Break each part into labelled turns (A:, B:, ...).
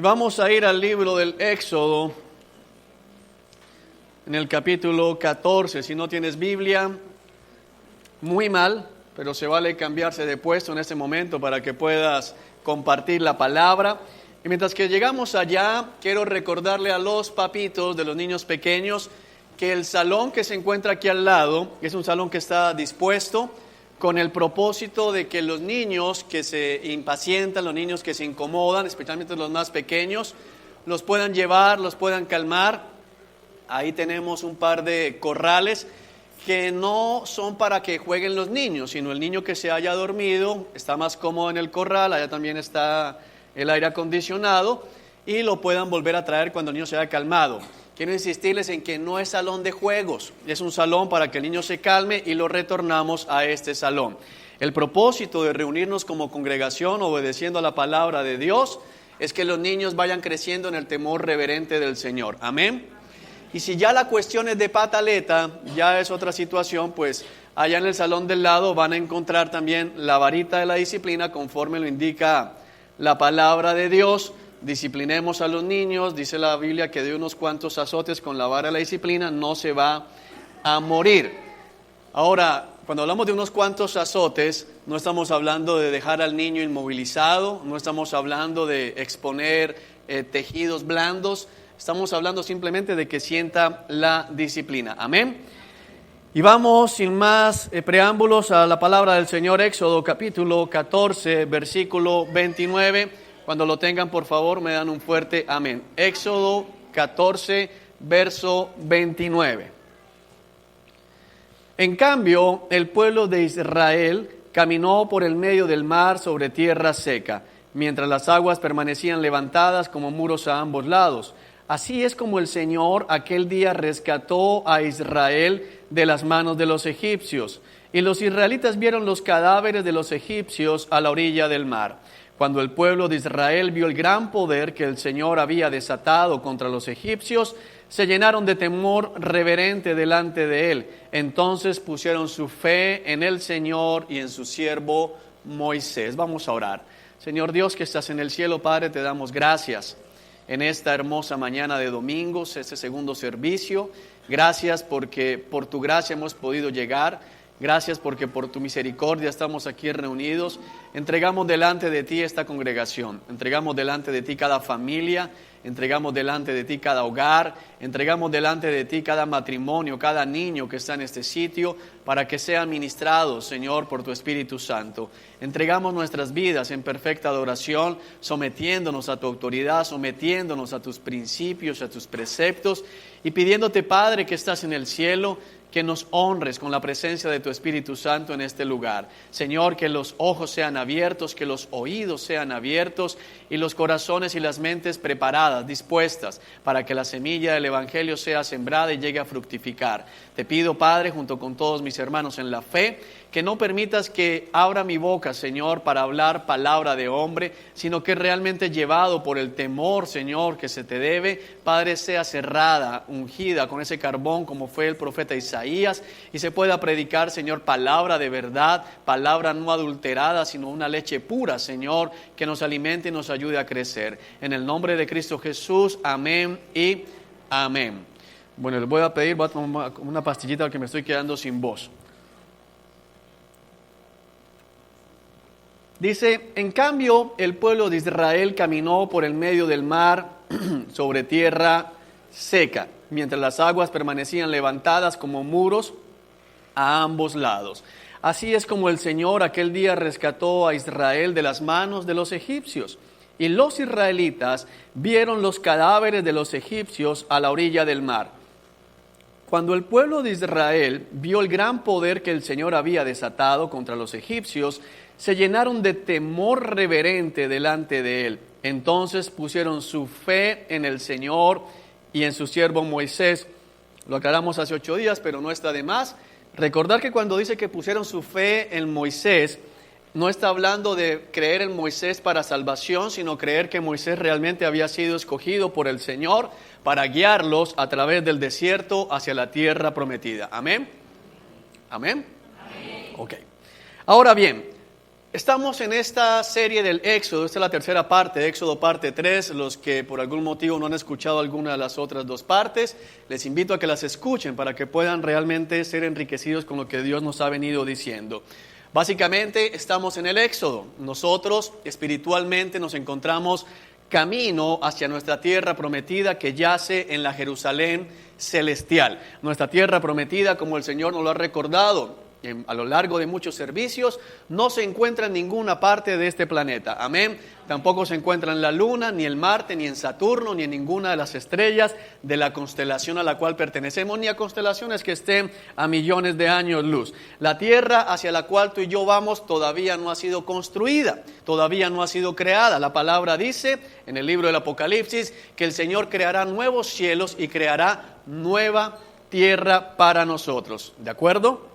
A: vamos a ir al libro del Éxodo, en el capítulo 14. Si no tienes Biblia, muy mal, pero se vale cambiarse de puesto en este momento para que puedas compartir la palabra. Y mientras que llegamos allá, quiero recordarle a los papitos de los niños pequeños que el salón que se encuentra aquí al lado es un salón que está dispuesto con el propósito de que los niños que se impacientan, los niños que se incomodan, especialmente los más pequeños, los puedan llevar, los puedan calmar. Ahí tenemos un par de corrales que no son para que jueguen los niños, sino el niño que se haya dormido está más cómodo en el corral. Allá también está el aire acondicionado y lo puedan volver a traer cuando el niño se haya calmado. Quiero insistirles en que no es salón de juegos, es un salón para que el niño se calme y lo retornamos a este salón. El propósito de reunirnos como congregación obedeciendo a la palabra de Dios es que los niños vayan creciendo en el temor reverente del Señor. Amén. Y si ya la cuestión es de pataleta, ya es otra situación, pues allá en el salón del lado van a encontrar también la varita de la disciplina conforme lo indica la palabra de Dios. Disciplinemos a los niños, dice la Biblia que de unos cuantos azotes con la vara de la disciplina no se va a morir. Ahora, cuando hablamos de unos cuantos azotes, no estamos hablando de dejar al niño inmovilizado, no estamos hablando de exponer tejidos blandos, estamos hablando simplemente de que sienta la disciplina. Amén. Y vamos sin más preámbulos a la palabra del Señor. Éxodo capítulo 14, versículo 29. Cuando lo tengan, por favor, me dan un fuerte amén. Éxodo 14, verso 29. En cambio, el pueblo de Israel caminó por el medio del mar sobre tierra seca, mientras las aguas permanecían levantadas como muros a ambos lados. Así es como el Señor aquel día rescató a Israel de las manos de los egipcios. Y los israelitas vieron los cadáveres de los egipcios a la orilla del mar. Cuando el pueblo de Israel vio el gran poder que el Señor había desatado contra los egipcios, se llenaron de temor reverente delante de él. Entonces pusieron su fe en el Señor y en su siervo Moisés. Vamos a orar. Señor Dios que estás en el cielo, Padre, te damos gracias en esta hermosa mañana de domingos, este segundo servicio. Gracias porque por tu gracia hemos podido llegar. Gracias porque por tu misericordia estamos aquí reunidos. Entregamos delante de ti esta congregación, entregamos delante de ti cada familia, entregamos delante de ti cada hogar, entregamos delante de ti cada matrimonio, cada niño que está en este sitio, para que sean ministrados, Señor, por tu Espíritu Santo. Entregamos nuestras vidas en perfecta adoración, sometiéndonos a tu autoridad, sometiéndonos a tus principios, a tus preceptos, y pidiéndote, Padre, que estás en el cielo, que nos honres con la presencia de tu Espíritu Santo en este lugar. Señor, que los ojos sean abiertos, que los oídos sean abiertos y los corazones y las mentes preparadas, dispuestas, para que la semilla del Evangelio sea sembrada y llegue a fructificar. Te pido, Padre, junto con todos mis hermanos en la fe, que no permitas que abra mi boca, Señor, para hablar palabra de hombre, sino que realmente llevado por el temor, Señor, que se te debe, Padre, sea cerrada, ungida con ese carbón como fue el profeta Isaías, y se pueda predicar, Señor, palabra de verdad, palabra no adulterada, sino una leche pura, Señor, que nos alimente y nos ayude a crecer. En el nombre de Cristo Jesús, amén y amén. Bueno, les voy a pedir, voy a tomar una pastillita porque me estoy quedando sin voz. Dice, en cambio, el pueblo de Israel caminó por el medio del mar sobre tierra seca, mientras las aguas permanecían levantadas como muros a ambos lados. Así es como el Señor aquel día rescató a Israel de las manos de los egipcios. Y los israelitas vieron los cadáveres de los egipcios a la orilla del mar. Cuando el pueblo de Israel vio el gran poder que el Señor había desatado contra los egipcios, se llenaron de temor reverente delante de él. Entonces pusieron su fe en el Señor y en su siervo Moisés. Lo aclaramos hace 8 días, pero no está de más. Recordar que cuando dice que pusieron su fe en Moisés, no está hablando de creer en Moisés para salvación, sino creer que Moisés realmente había sido escogido por el Señor para guiarlos a través del desierto hacia la tierra prometida. ¿Amén? ¿Amén? Amén. Ok. Ahora bien, Estamos en esta serie del Éxodo, esta es la tercera parte, Éxodo parte 3, los que por algún motivo no han escuchado alguna de las otras dos partes, les invito a que las escuchen para que puedan realmente ser enriquecidos con lo que Dios nos ha venido diciendo. Básicamente estamos en el Éxodo, nosotros espiritualmente nos encontramos camino hacia nuestra tierra prometida que yace en la Jerusalén celestial, nuestra tierra prometida como el Señor nos lo ha recordado. A lo largo de muchos servicios, no se encuentra en ninguna parte de este planeta. Amén. Tampoco se encuentra en la Luna, ni en Marte, ni en Saturno, ni en ninguna de las estrellas de la constelación a la cual pertenecemos, ni a constelaciones que estén a millones de años luz. La Tierra hacia la cual tú y yo vamos todavía no ha sido construida, todavía no ha sido creada. La palabra dice en el libro del Apocalipsis que el Señor creará nuevos cielos y creará nueva tierra para nosotros. ¿De acuerdo?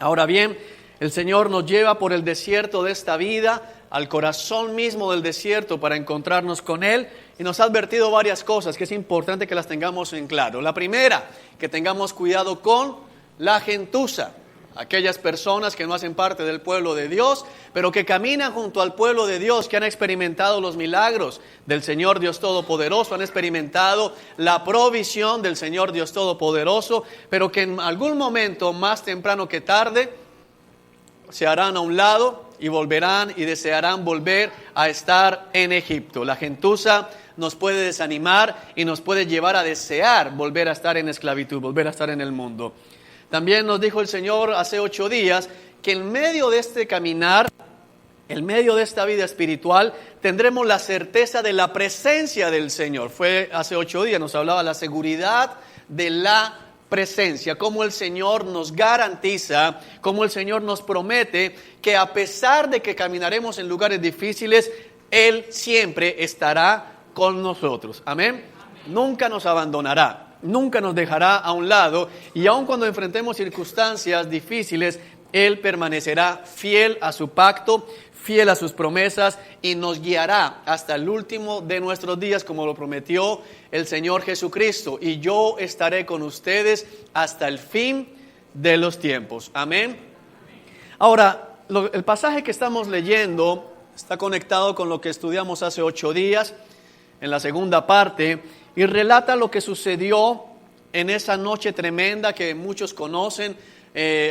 A: Ahora bien, el Señor nos lleva por el desierto de esta vida, al corazón mismo del desierto para encontrarnos con Él, y nos ha advertido varias cosas que es importante que las tengamos en claro. La primera, que tengamos cuidado con la gentuza, aquellas personas que no hacen parte del pueblo de Dios, pero que caminan junto al pueblo de Dios, que han experimentado los milagros del Señor Dios Todopoderoso, han experimentado la provisión del Señor Dios Todopoderoso, pero que en algún momento, más temprano que tarde, se harán a un lado y volverán y desearán volver a estar en Egipto. La gentuza nos puede desanimar y nos puede llevar a desear volver a estar en esclavitud, volver a estar en el mundo. También nos dijo el Señor hace 8 días que en medio de este caminar, en medio de esta vida espiritual, tendremos la certeza de la presencia del Señor. Fue hace 8 días, nos hablaba la seguridad de la presencia, cómo el Señor nos garantiza, cómo el Señor nos promete que a pesar de que caminaremos en lugares difíciles, Él siempre estará con nosotros. Amén. Nunca nos abandonará. Nunca nos dejará a un lado, y aun cuando enfrentemos circunstancias difíciles, Él permanecerá fiel a su pacto, fiel a sus promesas, y nos guiará hasta el último de nuestros días, como lo prometió el Señor Jesucristo. Y yo estaré con ustedes hasta el fin de los tiempos. Amén. Ahora, el pasaje que estamos leyendo está conectado con lo que estudiamos hace 8 días, en la segunda parte, y relata lo que sucedió en esa noche tremenda que muchos conocen.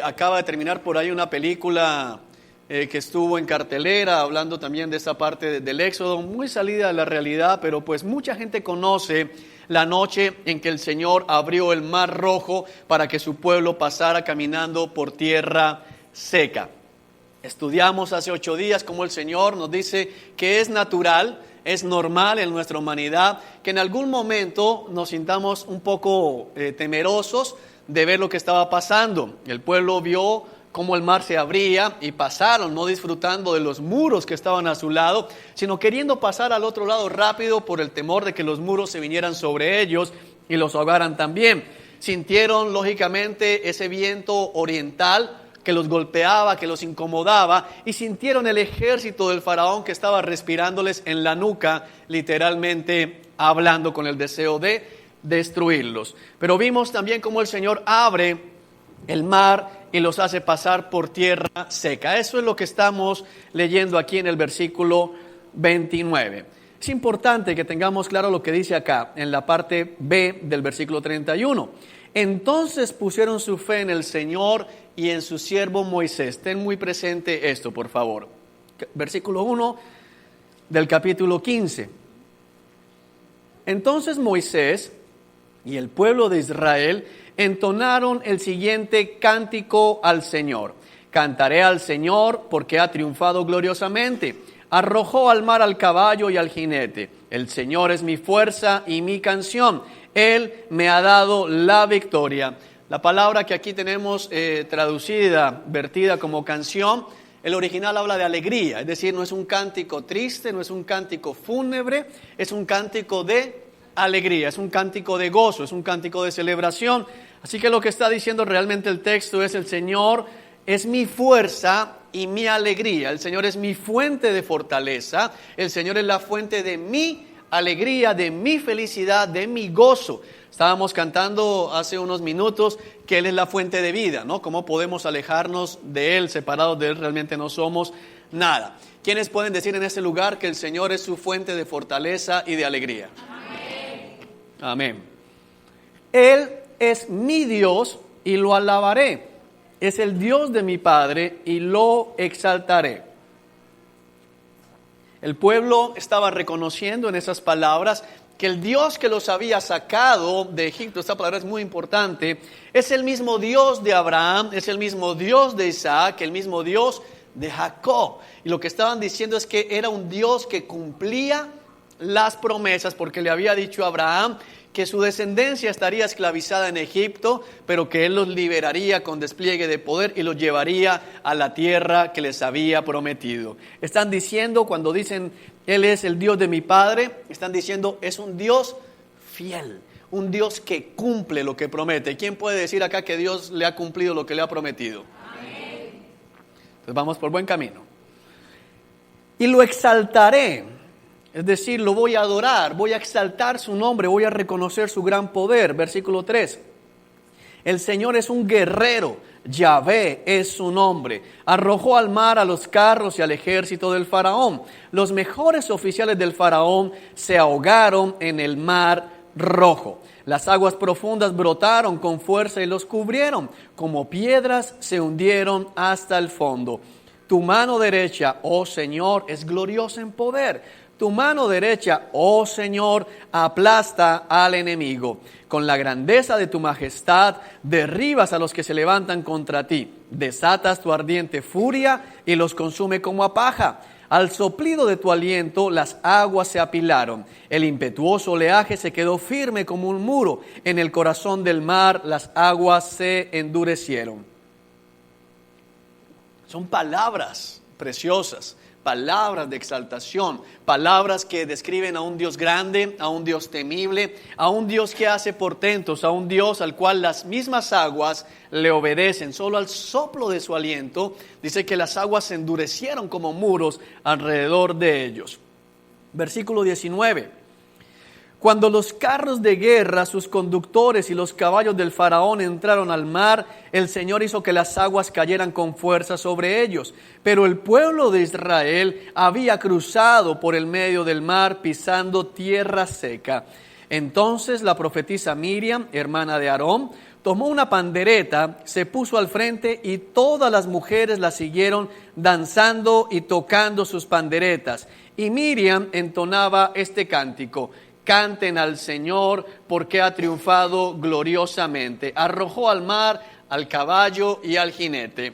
A: Acaba de terminar por ahí una película que estuvo en cartelera, hablando también de esa parte del Éxodo, muy salida de la realidad, pero pues mucha gente conoce la noche en que el Señor abrió el Mar Rojo para que su pueblo pasara caminando por tierra seca. Estudiamos hace 8 días cómo el Señor nos dice que es natural, es normal en nuestra humanidad que en algún momento nos sintamos un poco temerosos de ver lo que estaba pasando. El pueblo vio cómo el mar se abría y pasaron, no disfrutando de los muros que estaban a su lado, sino queriendo pasar al otro lado rápido por el temor de que los muros se vinieran sobre ellos y los ahogaran también. Sintieron lógicamente ese viento oriental que los golpeaba, que los incomodaba, y sintieron el ejército del faraón que estaba respirándoles en la nuca, literalmente hablando, con el deseo de destruirlos. Pero vimos también cómo el Señor abre el mar y los hace pasar por tierra seca. Eso es lo que estamos leyendo aquí en el versículo 29. Es importante que tengamos claro lo que dice acá, en la parte B del versículo 31. Entonces pusieron su fe en el Señor y en su siervo Moisés. Ten muy presente esto, por favor. Versículo 1 del capítulo 15. Entonces Moisés y el pueblo de Israel entonaron el siguiente cántico al Señor. Cantaré al Señor porque ha triunfado gloriosamente. Arrojó al mar al caballo y al jinete. El Señor es mi fuerza y mi canción. Él me ha dado la victoria. La palabra que aquí tenemos traducida, vertida como canción, el original habla de alegría, es decir, no es un cántico triste, no es un cántico fúnebre, es un cántico de alegría, es un cántico de gozo, es un cántico de celebración. Así que lo que está diciendo realmente el texto es: el Señor es mi fuerza y mi alegría, el Señor es mi fuente de fortaleza, el Señor es la fuente de mi alegría, de mi felicidad, de mi gozo. Estábamos cantando hace unos minutos que Él es la fuente de vida, ¿no? ¿Cómo podemos alejarnos de Él? Separados de Él realmente no somos nada. ¿Quiénes pueden decir en ese lugar que el Señor es su fuente de fortaleza y de alegría? Amén. Amén. Él es mi Dios y lo alabaré. Es el Dios de mi Padre y lo exaltaré. El pueblo estaba reconociendo en esas palabras que el Dios que los había sacado de Egipto, esta palabra es muy importante, es el mismo Dios de Abraham, es el mismo Dios de Isaac, el mismo Dios de Jacob. Y lo que estaban diciendo es que era un Dios que cumplía las promesas, porque le había dicho a Abraham que su descendencia estaría esclavizada en Egipto, pero que Él los liberaría con despliegue de poder y los llevaría a la tierra que les había prometido. Están diciendo, cuando dicen Él es el Dios de mi Padre, están diciendo es un Dios fiel, un Dios que cumple lo que promete. ¿Quién puede decir acá que Dios le ha cumplido lo que le ha prometido? Amén. Entonces vamos por buen camino. Y lo exaltaré. Es decir, lo voy a adorar, voy a exaltar su nombre, voy a reconocer su gran poder. Versículo 3. El Señor es un guerrero, Yahvé es su nombre. Arrojó al mar a los carros y al ejército del faraón. Los mejores oficiales del faraón se ahogaron en el mar Rojo. Las aguas profundas brotaron con fuerza y los cubrieron. Como piedras se hundieron hasta el fondo. Tu mano derecha, oh Señor, es gloriosa en poder. Tu mano derecha, oh Señor, aplasta al enemigo. Con la grandeza de tu majestad, derribas a los que se levantan contra ti. Desatas tu ardiente furia y los consume como a paja. Al soplido de tu aliento, las aguas se apilaron. El impetuoso oleaje se quedó firme como un muro. En el corazón del mar, las aguas se endurecieron. Son palabras preciosas. Palabras de exaltación, palabras que describen a un Dios grande, a un Dios temible, a un Dios que hace portentos, a un Dios al cual las mismas aguas le obedecen. Solo al soplo de su aliento, dice que las aguas se endurecieron como muros alrededor de ellos. Versículo 19. Cuando los carros de guerra, sus conductores y los caballos del faraón entraron al mar, el Señor hizo que las aguas cayeran con fuerza sobre ellos. Pero el pueblo de Israel había cruzado por el medio del mar pisando tierra seca. Entonces la profetisa Miriam, hermana de Aarón, tomó una pandereta, se puso al frente y todas las mujeres la siguieron danzando y tocando sus panderetas. Y Miriam entonaba este cántico: canten al Señor porque ha triunfado gloriosamente. Arrojó al mar al caballo y al jinete.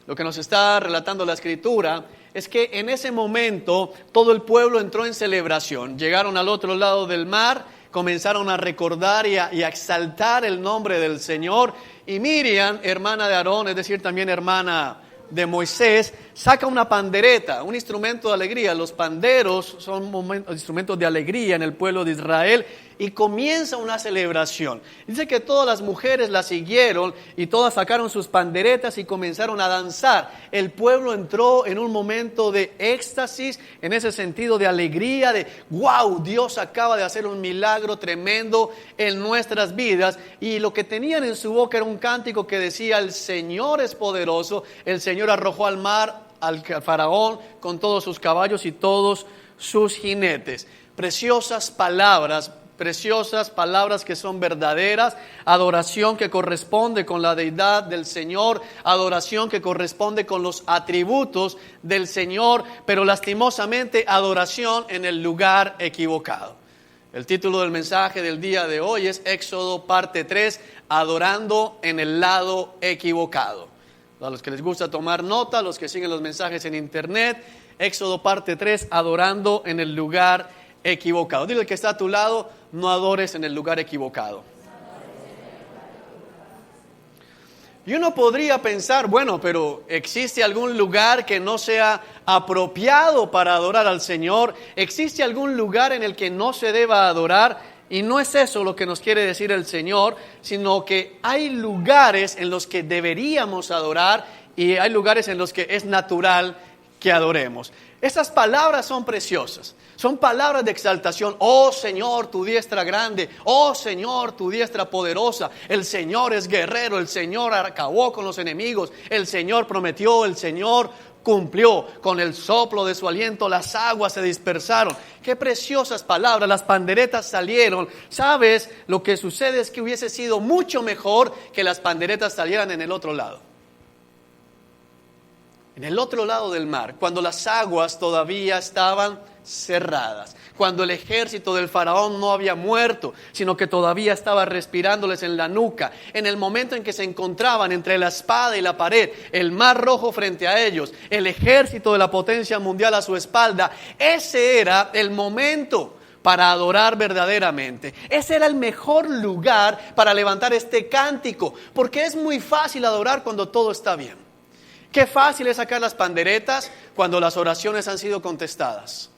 A: Lo que nos está relatando la Escritura es que en ese momento todo el pueblo entró en celebración. Llegaron al otro lado del mar, comenzaron a recordar y a exaltar el nombre del Señor. Y Miriam, hermana de Aarón, es decir, también hermana de Moisés, saca una pandereta, un instrumento de alegría. Los panderos son instrumentos de alegría en el pueblo de Israel, y comienza una celebración. Dice que todas las mujeres la siguieron y todas sacaron sus panderetas y comenzaron a danzar. El pueblo entró en un momento de éxtasis, en ese sentido de alegría, de wow, Dios acaba de hacer un milagro tremendo en nuestras vidas. Y lo que tenían en su boca era un cántico que decía: el Señor es poderoso, el Señor arrojó al mar al faraón con todos sus caballos y todos sus jinetes. Preciosas palabras que son verdaderas, adoración que corresponde con la deidad del Señor, adoración que corresponde con los atributos del Señor, pero lastimosamente adoración en el lugar equivocado. El título del mensaje del día de hoy es Éxodo parte 3, adorando en el lado equivocado. A los que les gusta tomar nota, los que siguen los mensajes en internet, Éxodo parte 3, adorando en el lugar equivocado. Dile al que está a tu lado: no adores en el lugar equivocado. Y uno podría pensar, bueno, pero ¿existe algún lugar que no sea apropiado para adorar al Señor? ¿Existe algún lugar en el que no se deba adorar? Y no es eso lo que nos quiere decir el Señor, sino que hay lugares en los que deberíamos adorar y hay lugares en los que es natural que adoremos. Esas palabras son preciosas, son palabras de exaltación. Oh Señor, tu diestra grande, oh Señor, tu diestra poderosa. El Señor es guerrero, el Señor acabó con los enemigos, el Señor prometió, el Señor cumplió. Con el soplo de su aliento las aguas se dispersaron. Qué preciosas palabras, las panderetas salieron. ¿Sabes? Lo que sucede es que hubiese sido mucho mejor que las panderetas salieran en el otro lado. En el otro lado del mar, cuando las aguas todavía estaban cerradas, cuando el ejército del faraón no había muerto, sino que todavía estaba respirándoles en la nuca, en el momento en que se encontraban entre la espada y la pared, el mar rojo frente a ellos, el ejército de la potencia mundial a su espalda, ese era el momento para adorar verdaderamente. Ese era el mejor lugar para levantar este cántico, porque es muy fácil adorar cuando todo está bien. Qué fácil es sacar las panderetas cuando las oraciones han sido contestadas.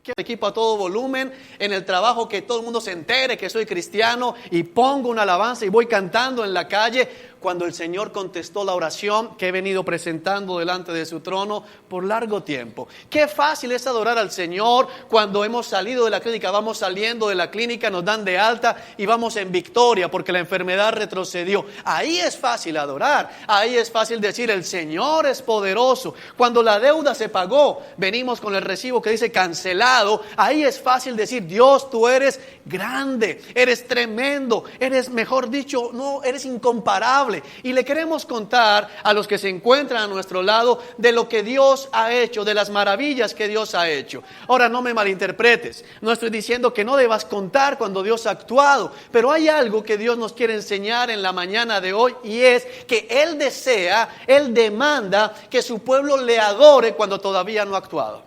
A: Que el equipo a todo volumen, en el trabajo que todo el mundo se entere que soy cristiano y pongo una alabanza y voy cantando en la calle. Cuando el Señor contestó la oración que he venido presentando delante de su trono por largo tiempo. Qué fácil es adorar al Señor cuando hemos salido de la clínica, vamos saliendo de la clínica, nos dan de alta y vamos en victoria porque la enfermedad retrocedió. Ahí es fácil adorar, ahí es fácil decir el Señor es poderoso. Cuando la deuda se pagó, venimos con el recibo que dice cancelado, ahí es fácil decir Dios, tú eres grande, eres tremendo, eres, mejor dicho, no, eres incomparable. Y le queremos contar a los que se encuentran a nuestro lado de lo que Dios ha hecho, de las maravillas que Dios ha hecho. Ahora, no me malinterpretes, no estoy diciendo que no debas contar cuando Dios ha actuado, pero hay algo que Dios nos quiere enseñar en la mañana de hoy y es que Él desea, Él demanda que su pueblo le adore cuando todavía no ha actuado.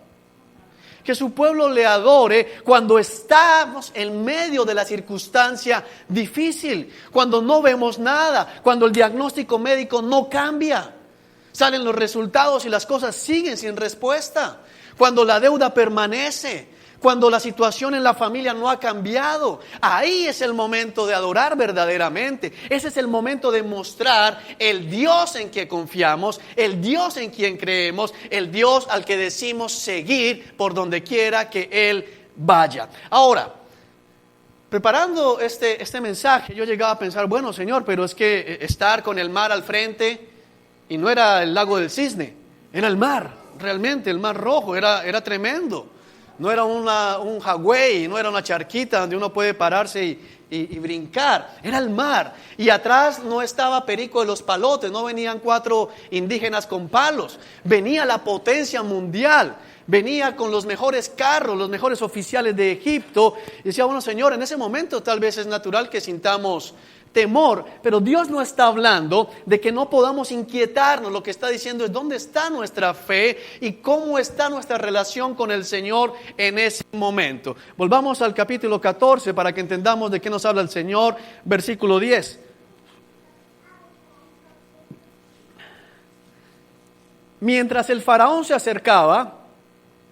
A: Que su pueblo le adore cuando estamos en medio de la circunstancia difícil, cuando no vemos nada, cuando el diagnóstico médico no cambia, salen los resultados y las cosas siguen sin respuesta, cuando la deuda permanece, cuando la situación en la familia no ha cambiado. Ahí es el momento de adorar verdaderamente. Ese es el momento de mostrar el Dios en que confiamos, el Dios en quien creemos, el Dios al que decimos seguir por donde quiera que Él vaya. Ahora, preparando este mensaje, yo llegaba a pensar, bueno, Señor, pero es que estar con el mar al frente, y no era el lago del Cisne, era el mar, realmente el mar rojo, era tremendo. No era un Hawái, no era una charquita donde uno puede pararse y brincar. Era el mar. Y atrás no estaba Perico de los Palotes, no venían 4 indígenas con palos. Venía la potencia mundial. Venía con los mejores carros, los mejores oficiales de Egipto. Y decía, bueno, Señor, en ese momento tal vez es natural que sintamos temor, pero Dios no está hablando de que no podamos inquietarnos. Lo que está diciendo es dónde está nuestra fe y cómo está nuestra relación con el Señor en ese momento. Volvamos al capítulo 14 para que entendamos de qué nos habla el Señor. Versículo 10. Mientras el faraón se acercaba,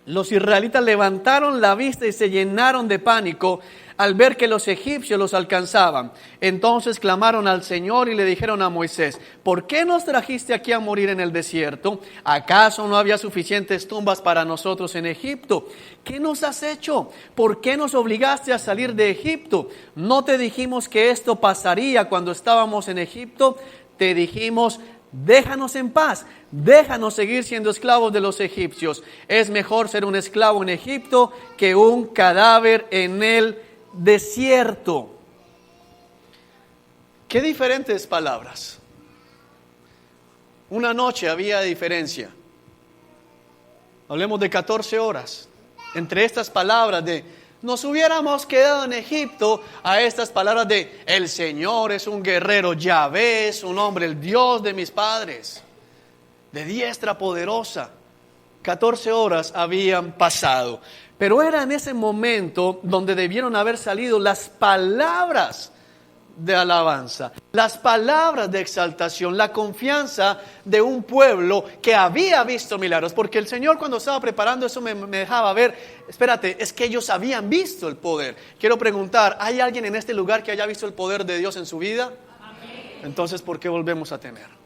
A: los israelitas levantaron la vista y se llenaron de pánico al ver que los egipcios los alcanzaban. Entonces clamaron al Señor y le dijeron a Moisés, ¿por qué nos trajiste aquí a morir en el desierto? ¿Acaso no había suficientes tumbas para nosotros en Egipto? ¿Qué nos has hecho? ¿Por qué nos obligaste a salir de Egipto? ¿No te dijimos que esto pasaría cuando estábamos en Egipto? Te dijimos, déjanos en paz, déjanos seguir siendo esclavos de los egipcios. Es mejor ser un esclavo en Egipto que un cadáver en el desierto. Qué diferentes palabras. Una noche había diferencia. Hablemos de 14 horas. Entre estas palabras de nos hubiéramos quedado en Egipto, a estas palabras de el Señor es un guerrero, Yahvé es un hombre, el Dios de mis padres, de diestra poderosa. 14 horas habían pasado, pero era en ese momento donde debieron haber salido las palabras de alabanza, las palabras de exaltación, la confianza de un pueblo que había visto milagros, porque el Señor cuando estaba preparando eso me dejaba ver, espérate, es que ellos habían visto el poder. Quiero preguntar, ¿hay alguien en este lugar que haya visto el poder de Dios en su vida? Amén. Entonces, ¿por qué volvemos a temer?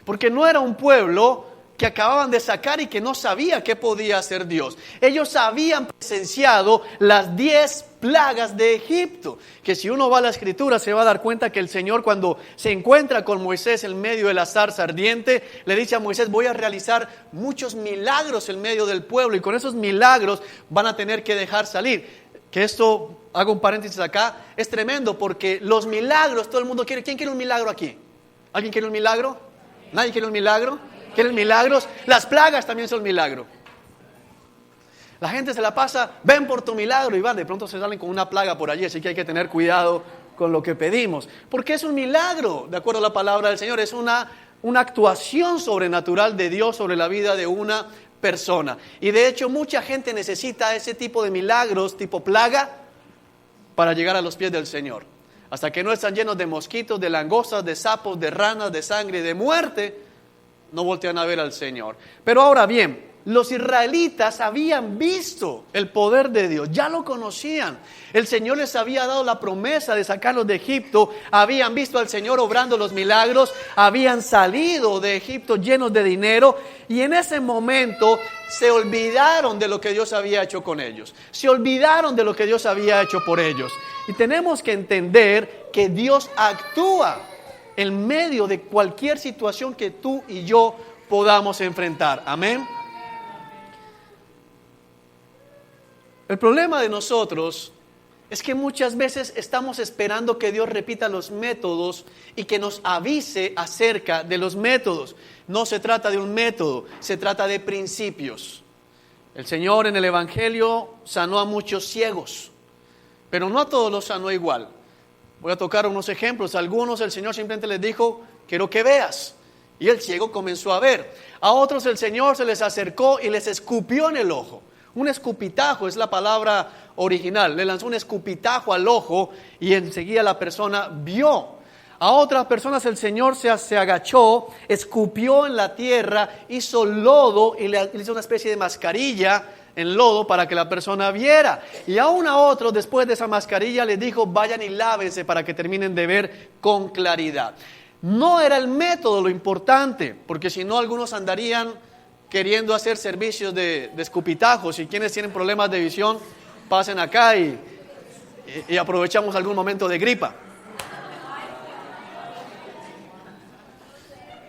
A: Porque no era un pueblo que acababan de sacar y que no sabía qué podía hacer Dios. Ellos habían presenciado las 10 plagas de Egipto, que si uno va a la Escritura se va a dar cuenta que el Señor, cuando se encuentra con Moisés en medio de la zarza ardiente, le dice a Moisés: voy a realizar muchos milagros en medio del pueblo, y con esos milagros van a tener que dejar salir. Que esto, hago un paréntesis acá, es tremendo, porque los milagros todo el mundo quiere. ¿Quién quiere un milagro aquí? ¿Alguien quiere un milagro? ¿Nadie quiere un milagro? ¿Quieren milagros? Las plagas también son milagro. La gente se la pasa: ven por tu milagro, y van, de pronto se salen con una plaga por allí, así que hay que tener cuidado con lo que pedimos. Porque es un milagro, de acuerdo a la palabra del Señor, es una actuación sobrenatural de Dios sobre la vida de una persona. Y de hecho mucha gente necesita ese tipo de milagros, tipo plaga, para llegar a los pies del Señor. Hasta que no están llenos de mosquitos, de langostas, de sapos, de ranas, de sangre, de muerte, no voltean a ver al Señor. Pero ahora bien, los israelitas habían visto el poder de Dios, ya lo conocían. El Señor les había dado la promesa de sacarlos de Egipto, habían visto al Señor obrando los milagros, habían salido de Egipto llenos de dinero, y en ese momento se olvidaron de lo que Dios había hecho con ellos. Se olvidaron de lo que Dios había hecho por ellos. Y tenemos que entender que Dios actúa en medio de cualquier situación que tú y yo podamos enfrentar. Amén. El problema de nosotros es que muchas veces estamos esperando que Dios repita los métodos y que nos avise acerca de los métodos. No se trata de un método, se trata de principios. El Señor en el Evangelio sanó a muchos ciegos, pero no a todos los sanó igual. Voy a tocar unos ejemplos. A algunos el Señor simplemente les dijo: quiero que veas. Y el ciego comenzó a ver. A otros el Señor se les acercó y les escupió en el ojo. Un escupitajo es la palabra original. Le lanzó un escupitajo al ojo y enseguida la persona vio. A otras personas el Señor se agachó, escupió en la tierra, hizo lodo y le hizo una especie de mascarilla en lodo para que la persona viera. Y aún a otros, después de esa mascarilla, les dijo: vayan y lávense para que terminen de ver con claridad. No era el método lo importante, porque si no, algunos andarían queriendo hacer servicios de escupitajos. Y quienes tienen problemas de visión, pasen acá y aprovechamos algún momento de gripa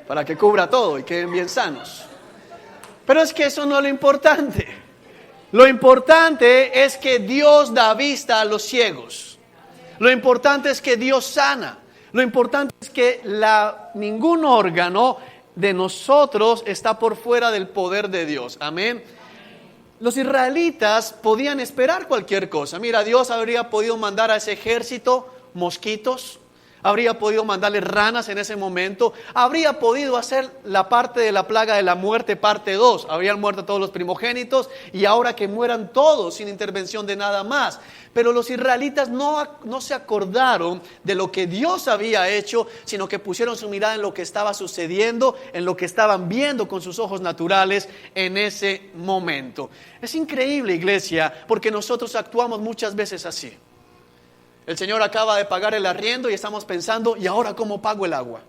A: para que cubra todo y queden bien sanos. Pero es que eso no es lo importante. Lo importante es que Dios da vista a los ciegos. Lo importante es que Dios sana. Lo importante es que ningún órgano de nosotros está por fuera del poder de Dios. Amén. Los israelitas podían esperar cualquier cosa. Mira, Dios habría podido mandar a ese ejército mosquitos, habría podido mandarle ranas en ese momento, habría podido hacer la parte de la plaga de la muerte, parte 2, habrían muerto todos los primogénitos y ahora que mueran todos sin intervención de nada más. Pero los israelitas no se acordaron de lo que Dios había hecho, sino que pusieron su mirada en lo que estaba sucediendo, en lo que estaban viendo con sus ojos naturales en ese momento. Es increíble, iglesia, porque nosotros actuamos muchas veces así. El Señor acaba de pagar el arriendo y estamos pensando: ¿y ahora cómo pago el agua?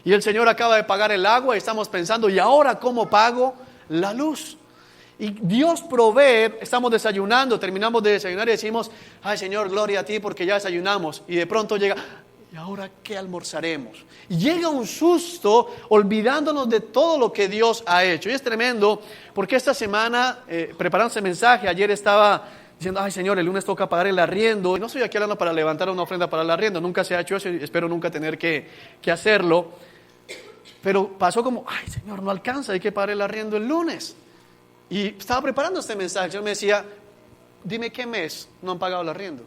A: Y el Señor acaba de pagar el agua y estamos pensando: ¿y ahora cómo pago la luz? Y Dios provee. Estamos desayunando, terminamos de desayunar y decimos: ay Señor, gloria a ti porque ya desayunamos. Y de pronto llega: ¿y ahora qué almorzaremos? Y llega un susto olvidándonos de todo lo que Dios ha hecho. Y es tremendo porque esta semana, preparando ese mensaje, ayer estaba diciendo: ay Señor, el lunes toca pagar el arriendo. Y no estoy aquí hablando para levantar una ofrenda para el arriendo, nunca se ha hecho eso y espero nunca tener que hacerlo. Pero pasó como: ay Señor, no alcanza, hay que pagar el arriendo el lunes. Y estaba preparando este mensaje, el Señor me decía: dime qué mes no han pagado el arriendo.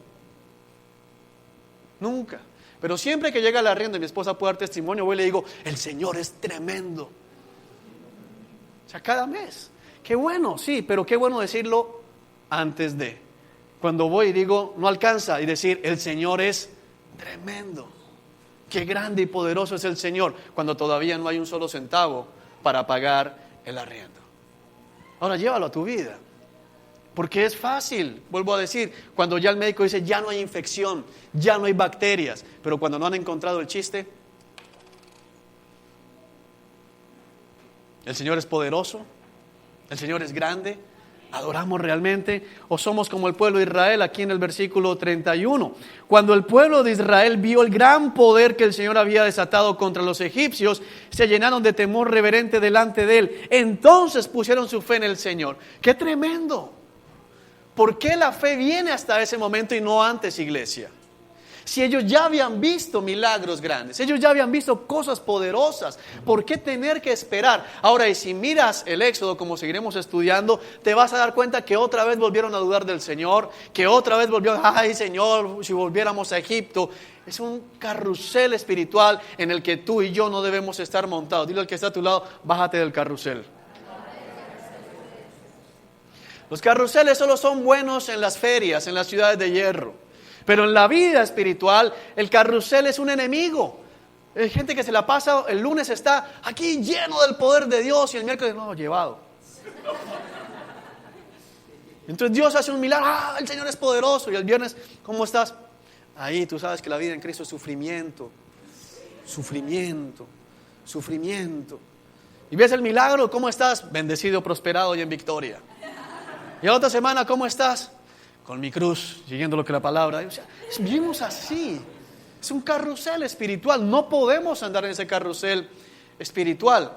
A: Nunca. Pero siempre que llega el arriendo y mi esposa puede dar testimonio, voy y le digo: el Señor es tremendo. O sea, cada mes. Qué bueno, sí, pero qué bueno decirlo antes de. Cuando voy y digo no alcanza, y decir: el Señor es tremendo. Qué grande y poderoso es el Señor, cuando todavía no hay un solo centavo para pagar el arriendo. Ahora llévalo a tu vida, porque es fácil, vuelvo a decir, cuando ya el médico dice: ya no hay infección, ya no hay bacterias, pero cuando no han encontrado el chiste, ¿El Señor es poderoso? ¿El Señor es grande? ¿Adoramos realmente? ¿O somos como el pueblo de Israel aquí en el versículo 31? Cuando el pueblo de Israel vio el gran poder que el Señor había desatado contra los egipcios, se llenaron de temor reverente delante de Él. Entonces pusieron su fe en el Señor. ¡Qué tremendo! ¿Por qué la fe viene hasta ese momento y no antes, iglesia? Si ellos ya habían visto milagros grandes, ellos ya habían visto cosas poderosas, ¿por qué tener que esperar? Ahora, y si miras el Éxodo, como seguiremos estudiando, te vas a dar cuenta que otra vez volvieron a dudar del Señor, que otra vez volvieron, ay Señor, si volviéramos a Egipto. Es un carrusel espiritual en el que tú y yo no debemos estar montados. Dile al que está a tu lado, bájate del carrusel. Los carruseles solo son buenos en las ferias, en las ciudades de hierro. Pero en la vida espiritual, el carrusel es un enemigo. Hay gente que se la pasa, el lunes está aquí lleno del poder de Dios y el miércoles no, llevado. Entonces Dios hace un milagro, el Señor es poderoso. Y el viernes, ¿cómo estás? Ahí tú sabes que la vida en Cristo es sufrimiento. Sufrimiento, sufrimiento. Y ves el milagro, ¿cómo estás? Bendecido, prosperado y en victoria. Y la otra semana, ¿cómo estás? Con mi cruz, siguiendo lo que la palabra. O sea, vivimos así. Es un carrusel espiritual. No podemos andar en ese carrusel espiritual.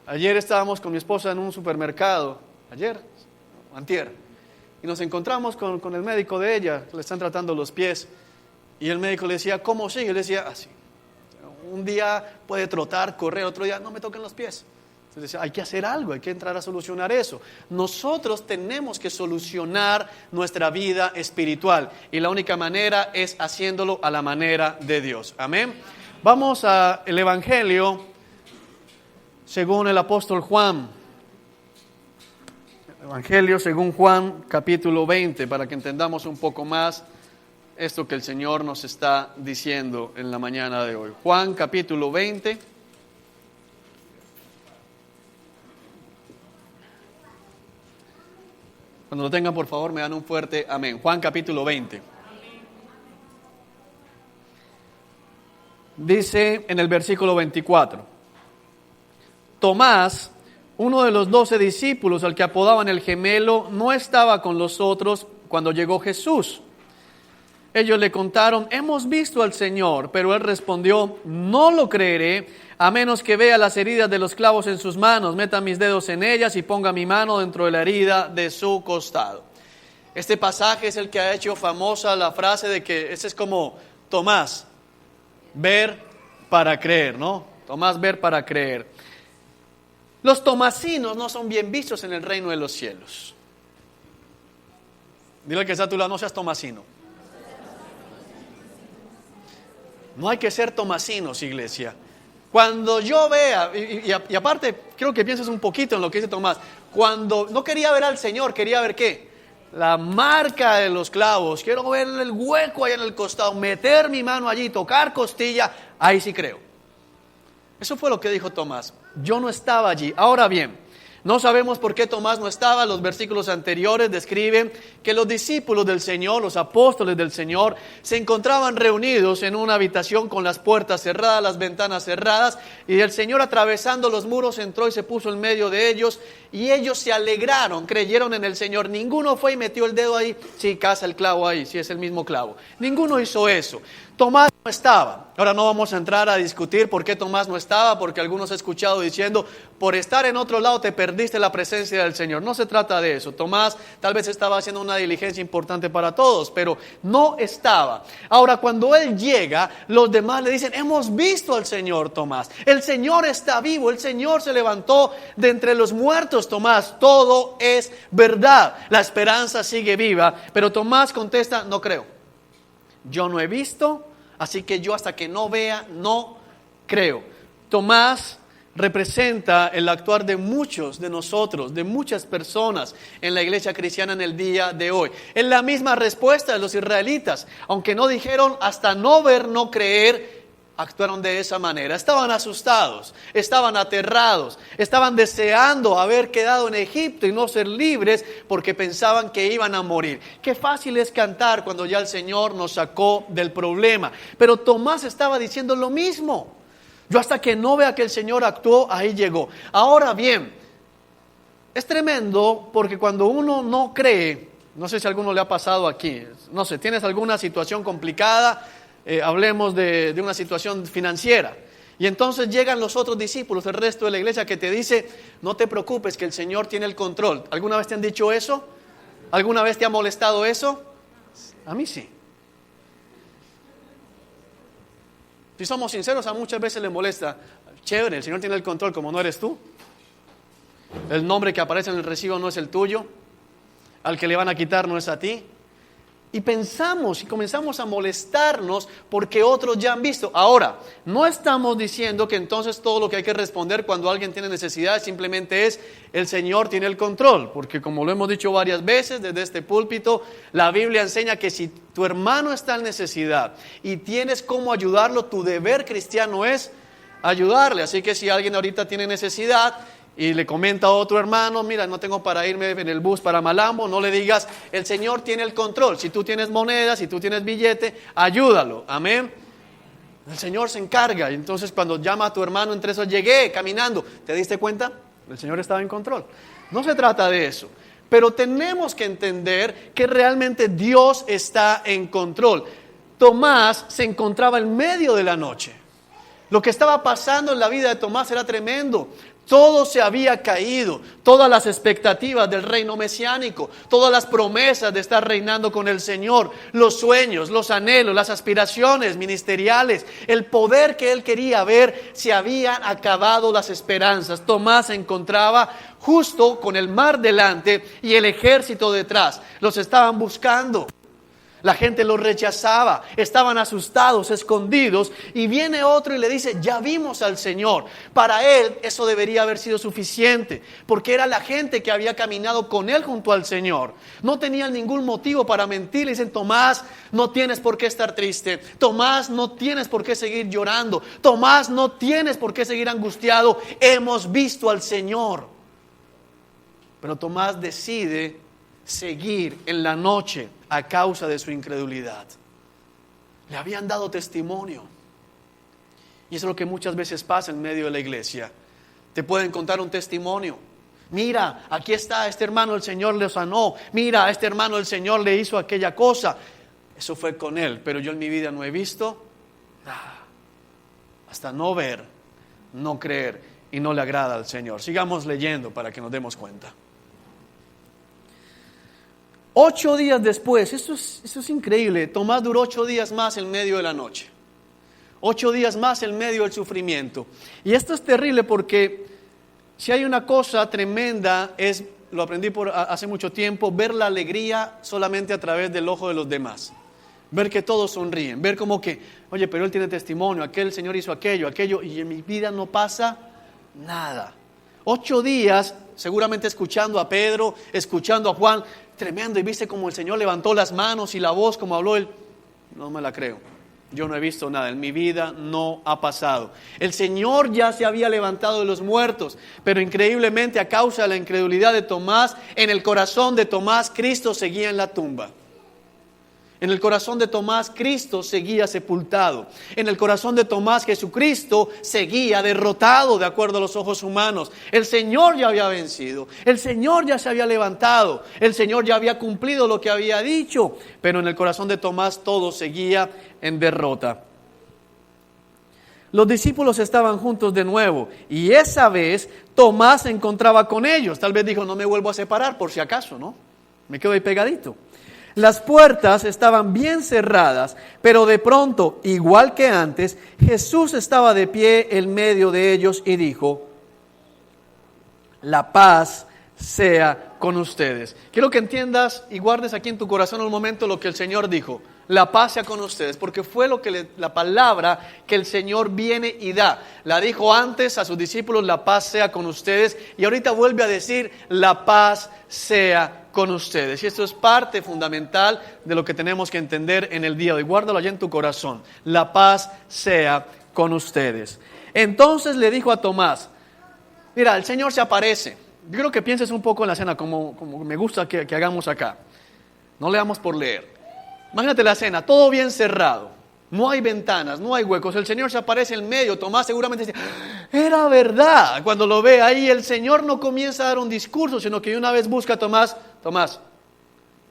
A: Ayer estábamos con mi esposa en un supermercado. Antier. Y nos encontramos con el médico de ella. Le están tratando los pies. Y el médico le decía, ¿cómo sigue? Le decía, así. Un día puede trotar, correr. Otro día, no me toquen los pies. Entonces, hay que hacer algo, hay que entrar a solucionar eso. Nosotros tenemos que solucionar nuestra vida espiritual y la única manera es haciéndolo a la manera de Dios. Amén. Vamos al Evangelio según el apóstol Juan. Evangelio según Juan, capítulo 20, para que entendamos un poco más esto que el Señor nos está diciendo en la mañana de hoy. Juan, capítulo 20. Cuando lo tengan, por favor, me dan un fuerte amén. Juan capítulo 20. Dice en el versículo 24. Tomás, uno de los 12 discípulos al que apodaban el gemelo, no estaba con los otros cuando llegó Jesús. Ellos le contaron, hemos visto al Señor, pero él respondió, no lo creeré a menos que vea las heridas de los clavos en sus manos, meta mis dedos en ellas y ponga mi mano dentro de la herida de su costado. Este pasaje es el que ha hecho famosa la frase de que ese es como Tomás, ver para creer, ¿no? Tomás, ver para creer. Los tomasinos no son bien vistos en el reino de los cielos. Dile al que está a tu lado, no seas tomasino. No hay que ser tomasinos, iglesia. Cuando yo vea, y aparte creo que pienses un poquito en lo que dice Tomás, cuando no quería ver al Señor, quería ver ¿qué? La marca de los clavos, quiero ver el hueco ahí en el costado, meter mi mano allí, tocar costilla, ahí sí creo. Eso fue lo que dijo Tomás, yo no estaba allí. Ahora bien, no sabemos por qué Tomás no estaba. Los versículos anteriores describen que los discípulos del Señor, los apóstoles del Señor, se encontraban reunidos en una habitación con las puertas cerradas, las ventanas cerradas, y el Señor atravesando los muros entró y se puso en medio de ellos, y ellos se alegraron, creyeron en el Señor. Ninguno fue y metió el dedo ahí, sí, caza el clavo ahí, sí es el mismo clavo. Ninguno hizo eso. Tomás no estaba. Ahora no vamos a entrar a discutir por qué Tomás no estaba, porque algunos he escuchado diciendo, por estar en otro lado te perdiste la presencia del Señor. No se trata de eso. Tomás tal vez estaba haciendo una diligencia importante para todos, pero no estaba. Ahora cuando él llega, los demás le dicen, hemos visto al Señor, Tomás. El Señor está vivo, el Señor se levantó de entre los muertos, Tomás. Todo es verdad. La esperanza sigue viva, pero Tomás contesta, no creo. Yo no he visto, así que yo hasta que no vea, no creo. Tomás representa el actuar de muchos de nosotros, de muchas personas en la iglesia cristiana en el día de hoy. Es la misma respuesta de los israelitas, aunque no dijeron hasta no ver, no creer, actuaron de esa manera. Estaban asustados, estaban aterrados, estaban deseando haber quedado en Egipto y no ser libres porque pensaban que iban a morir. Qué fácil es cantar cuando ya el Señor nos sacó del problema. Pero Tomás estaba diciendo lo mismo. Yo hasta que no vea que el Señor actuó, ahí llegó. Ahora bien, es tremendo porque cuando uno no cree, no sé si a alguno le ha pasado aquí, no sé, tienes alguna situación complicada, hablemos de una situación financiera, y entonces llegan los otros discípulos, el resto de la iglesia que te dice, no te preocupes que el Señor tiene el control. ¿Alguna vez te han dicho eso? ¿Alguna vez te ha molestado eso? A mí sí. Si somos sinceros, a muchas veces le molesta. Chévere, el Señor tiene el control, como no eres tú. El nombre que aparece en el recibo no es el tuyo. Al que le van a quitar no es a ti. Y pensamos y comenzamos a molestarnos porque otros ya han visto. Ahora, no estamos diciendo que entonces todo lo que hay que responder cuando alguien tiene necesidad simplemente es el Señor tiene el control. Porque como lo hemos dicho varias veces desde este púlpito, la Biblia enseña que si tu hermano está en necesidad y tienes cómo ayudarlo, tu deber cristiano es ayudarle. Así que si alguien ahorita tiene necesidad y le comenta a otro hermano, mira, no tengo para irme en el bus para Malambo, no le digas, el Señor tiene el control. Si tú tienes monedas, si tú tienes billete, ayúdalo, amén. El Señor se encarga. Y entonces cuando llama a tu hermano, entre esos llegué caminando, ¿te diste cuenta? El Señor estaba en control. No se trata de eso, pero tenemos que entender que realmente Dios está en control. Tomás se encontraba en medio de la noche. Lo que estaba pasando en la vida de Tomás era tremendo. Todo se había caído, todas las expectativas del reino mesiánico, todas las promesas de estar reinando con el Señor, los sueños, los anhelos, las aspiraciones ministeriales, el poder que él quería ver, se habían acabado las esperanzas. Tomás se encontraba justo con el mar delante y el ejército detrás. Los estaban buscando. La gente los rechazaba, estaban asustados, escondidos, y viene otro y le dice, ya vimos al Señor. Para él eso debería haber sido suficiente, porque era la gente que había caminado con él junto al Señor. No tenían ningún motivo para mentir. Le dicen, Tomás, no tienes por qué estar triste. Tomás, no tienes por qué seguir llorando. Tomás, no tienes por qué seguir angustiado. Hemos visto al Señor. Pero Tomás decide seguir en la noche a causa de su incredulidad. Le habían dado testimonio. Y eso es lo que muchas veces pasa en medio de la iglesia. Te pueden contar un testimonio. Mira, aquí está este hermano, el Señor le sanó. Mira, a este hermano el Señor le hizo aquella cosa. Eso fue con él, pero yo en mi vida no he visto nada. Hasta no ver, no creer y no le agrada al Señor. Sigamos leyendo para que nos demos cuenta. 8 días después, esto es increíble, Tomás duró 8 días más en medio de la noche. 8 días más en medio del sufrimiento. Y esto es terrible porque si hay una cosa tremenda, lo aprendí hace mucho tiempo, ver la alegría solamente a través del ojo de los demás. Ver que todos sonríen, ver como que, oye, pero él tiene testimonio, aquel Señor hizo aquello, y en mi vida no pasa nada. 8 días, seguramente escuchando a Pedro, escuchando a Juan, tremendo, y viste como el Señor levantó las manos y la voz como habló él. No me la creo, yo no he visto nada, en mi vida no ha pasado. El Señor ya se había levantado de los muertos, pero increíblemente a causa de la incredulidad de Tomás, en el corazón de Tomás Cristo seguía en la tumba. En el corazón de Tomás Cristo seguía sepultado. En el corazón de Tomás Jesucristo seguía derrotado de acuerdo a los ojos humanos. El Señor ya había vencido. El Señor ya se había levantado. El Señor ya había cumplido lo que había dicho. Pero en el corazón de Tomás todo seguía en derrota. Los discípulos estaban juntos de nuevo y esa vez Tomás se encontraba con ellos. Tal vez dijo, no me vuelvo a separar por si acaso, ¿no? Me quedo ahí pegadito. Las puertas estaban bien cerradas, pero de pronto, igual que antes, Jesús estaba de pie en medio de ellos y dijo, la paz sea con ustedes. Quiero que entiendas y guardes aquí en tu corazón un momento lo que el Señor dijo. La paz sea con ustedes, porque fue la palabra que el Señor viene y da. La dijo antes a sus discípulos, la paz sea con ustedes, y ahorita vuelve a decir, la paz sea con ustedes. Y esto es parte fundamental de lo que tenemos que entender en el día de hoy. Guárdalo allá en tu corazón. La paz sea con ustedes. Entonces le dijo a Tomás, mira, el Señor se aparece. Yo quiero que pienses un poco en la cena, como me gusta que hagamos acá. No leamos por leer. Imagínate la cena, todo bien cerrado. No hay ventanas, no hay huecos. El Señor se aparece en medio. Tomás seguramente dice, era verdad. Cuando lo ve ahí, el Señor no comienza a dar un discurso, sino que una vez busca a Tomás. Tomás,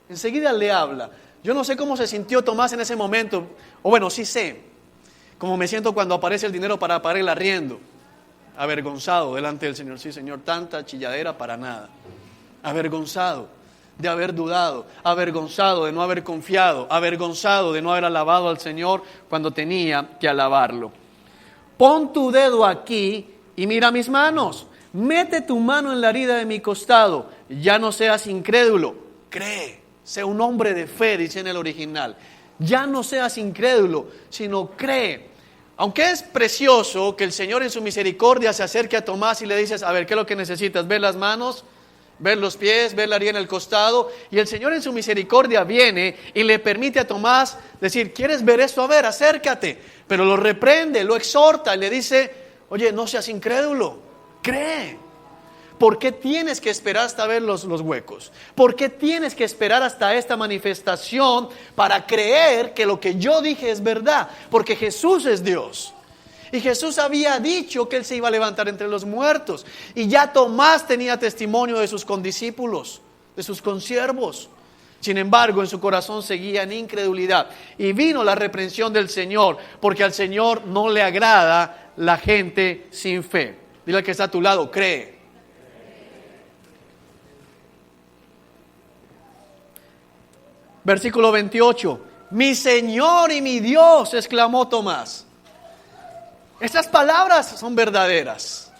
A: enseguida le habla. Yo no sé cómo se sintió Tomás en ese momento. O bueno, sí sé. Como me siento cuando aparece el dinero para pagar el arriendo. Avergonzado delante del Señor. Sí, Señor, tanta chilladera para nada. Avergonzado de haber dudado, avergonzado de no haber confiado, avergonzado de no haber alabado al Señor cuando tenía que alabarlo. Pon tu dedo aquí y mira mis manos. Mete tu mano en la herida de mi costado. Ya no seas incrédulo, cree. Sé un hombre de fe, dice en el original. Ya no seas incrédulo, sino cree. Aunque es precioso que el Señor en su misericordia se acerque a Tomás y le dices, a ver, ¿qué es lo que necesitas? ¿Ver las manos? ¿Ver los pies? ¿Ver la herida en el costado? Y el Señor en su misericordia viene y le permite a Tomás decir, ¿quieres ver esto? A ver, acércate. Pero lo reprende, lo exhorta y le dice, oye, no seas incrédulo, cree. ¿Por qué tienes que esperar hasta ver los huecos? ¿Por qué tienes que esperar hasta esta manifestación para creer que lo que yo dije es verdad? Porque Jesús es Dios. Y Jesús había dicho que Él se iba a levantar entre los muertos. Y ya Tomás tenía testimonio de sus condiscípulos, de sus consiervos. Sin embargo, en su corazón seguía en incredulidad. Y vino la reprensión del Señor, porque al Señor no le agrada la gente sin fe. Dile al que está a tu lado, cree. Versículo 28. Mi Señor y mi Dios, exclamó Tomás. Estas palabras son verdaderas,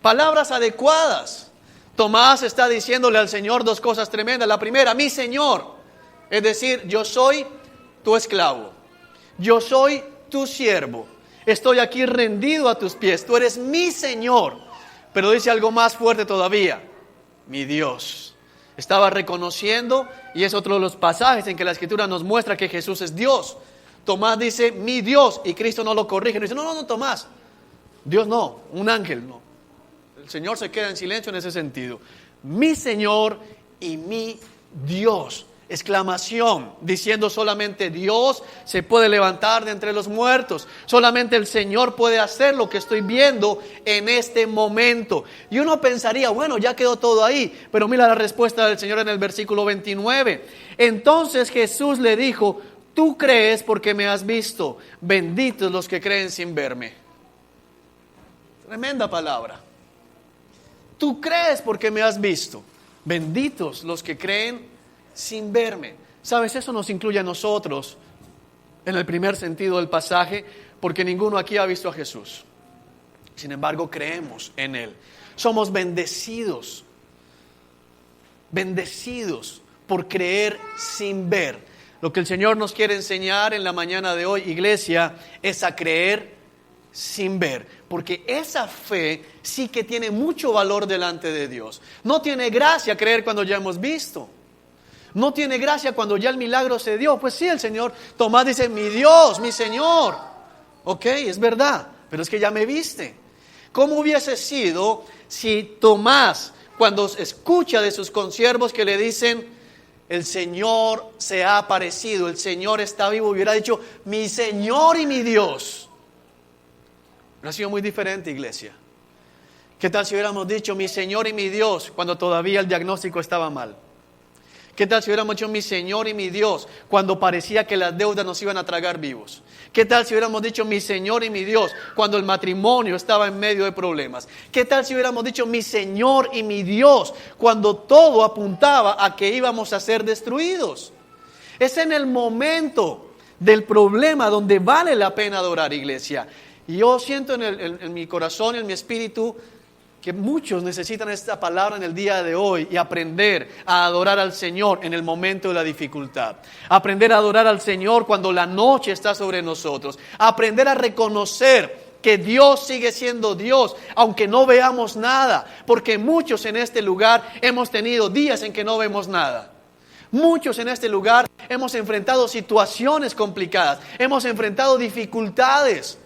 A: palabras adecuadas. Tomás está diciéndole al Señor dos cosas tremendas. La primera, mi Señor, es decir, yo soy tu esclavo, yo soy tu siervo, estoy aquí rendido a tus pies, tú eres mi Señor. Pero dice algo más fuerte todavía, mi Dios. Estaba reconociendo, y es otro de los pasajes en que la Escritura nos muestra que Jesús es Dios. Tomás dice, mi Dios, y Cristo no lo corrige. No dice, no, Tomás, Dios no, un ángel no. El Señor se queda en silencio en ese sentido. Mi Señor y mi Dios. Exclamación, diciendo solamente Dios se puede levantar de entre los muertos. Solamente el Señor puede hacer lo que estoy viendo en este momento. Y uno pensaría, bueno, ya quedó todo ahí. Pero mira la respuesta del Señor en el versículo 29. Entonces Jesús le dijo, tú crees porque me has visto. Benditos los que creen sin verme. Tremenda palabra. Tú crees porque me has visto. Benditos los que creen sin verme. ¿Sabes? Eso nos incluye a nosotros en el primer sentido del pasaje, porque ninguno aquí ha visto a Jesús. Sin embargo, creemos en Él. Somos bendecidos. Bendecidos por creer sin ver. Lo que el Señor nos quiere enseñar en la mañana de hoy, iglesia, es a creer sin ver. Porque esa fe sí que tiene mucho valor delante de Dios. No tiene gracia creer cuando ya hemos visto. No tiene gracia cuando ya el milagro se dio. Pues sí, el Señor, Tomás dice, mi Dios, mi Señor. Ok, es verdad, pero es que ya me viste. ¿Cómo hubiese sido si Tomás, cuando escucha de sus consiervos que le dicen, el Señor se ha aparecido, el Señor está vivo, hubiera dicho, mi Señor y mi Dios? Hubiera sido muy diferente, iglesia. ¿Qué tal si hubiéramos dicho, mi Señor y mi Dios, cuando todavía el diagnóstico estaba mal? ¿Qué tal si hubiéramos dicho mi Señor y mi Dios cuando parecía que las deudas nos iban a tragar vivos? ¿Qué tal si hubiéramos dicho mi Señor y mi Dios cuando el matrimonio estaba en medio de problemas? ¿Qué tal si hubiéramos dicho mi Señor y mi Dios cuando todo apuntaba a que íbamos a ser destruidos? Es en el momento del problema donde vale la pena adorar, iglesia. Y yo siento en mi corazón y en mi espíritu que muchos necesitan esta palabra en el día de hoy y aprender a adorar al Señor en el momento de la dificultad. Aprender a adorar al Señor cuando la noche está sobre nosotros. Aprender a reconocer que Dios sigue siendo Dios, aunque no veamos nada. Porque muchos en este lugar hemos tenido días en que no vemos nada. Muchos en este lugar hemos enfrentado situaciones complicadas. Hemos enfrentado dificultades.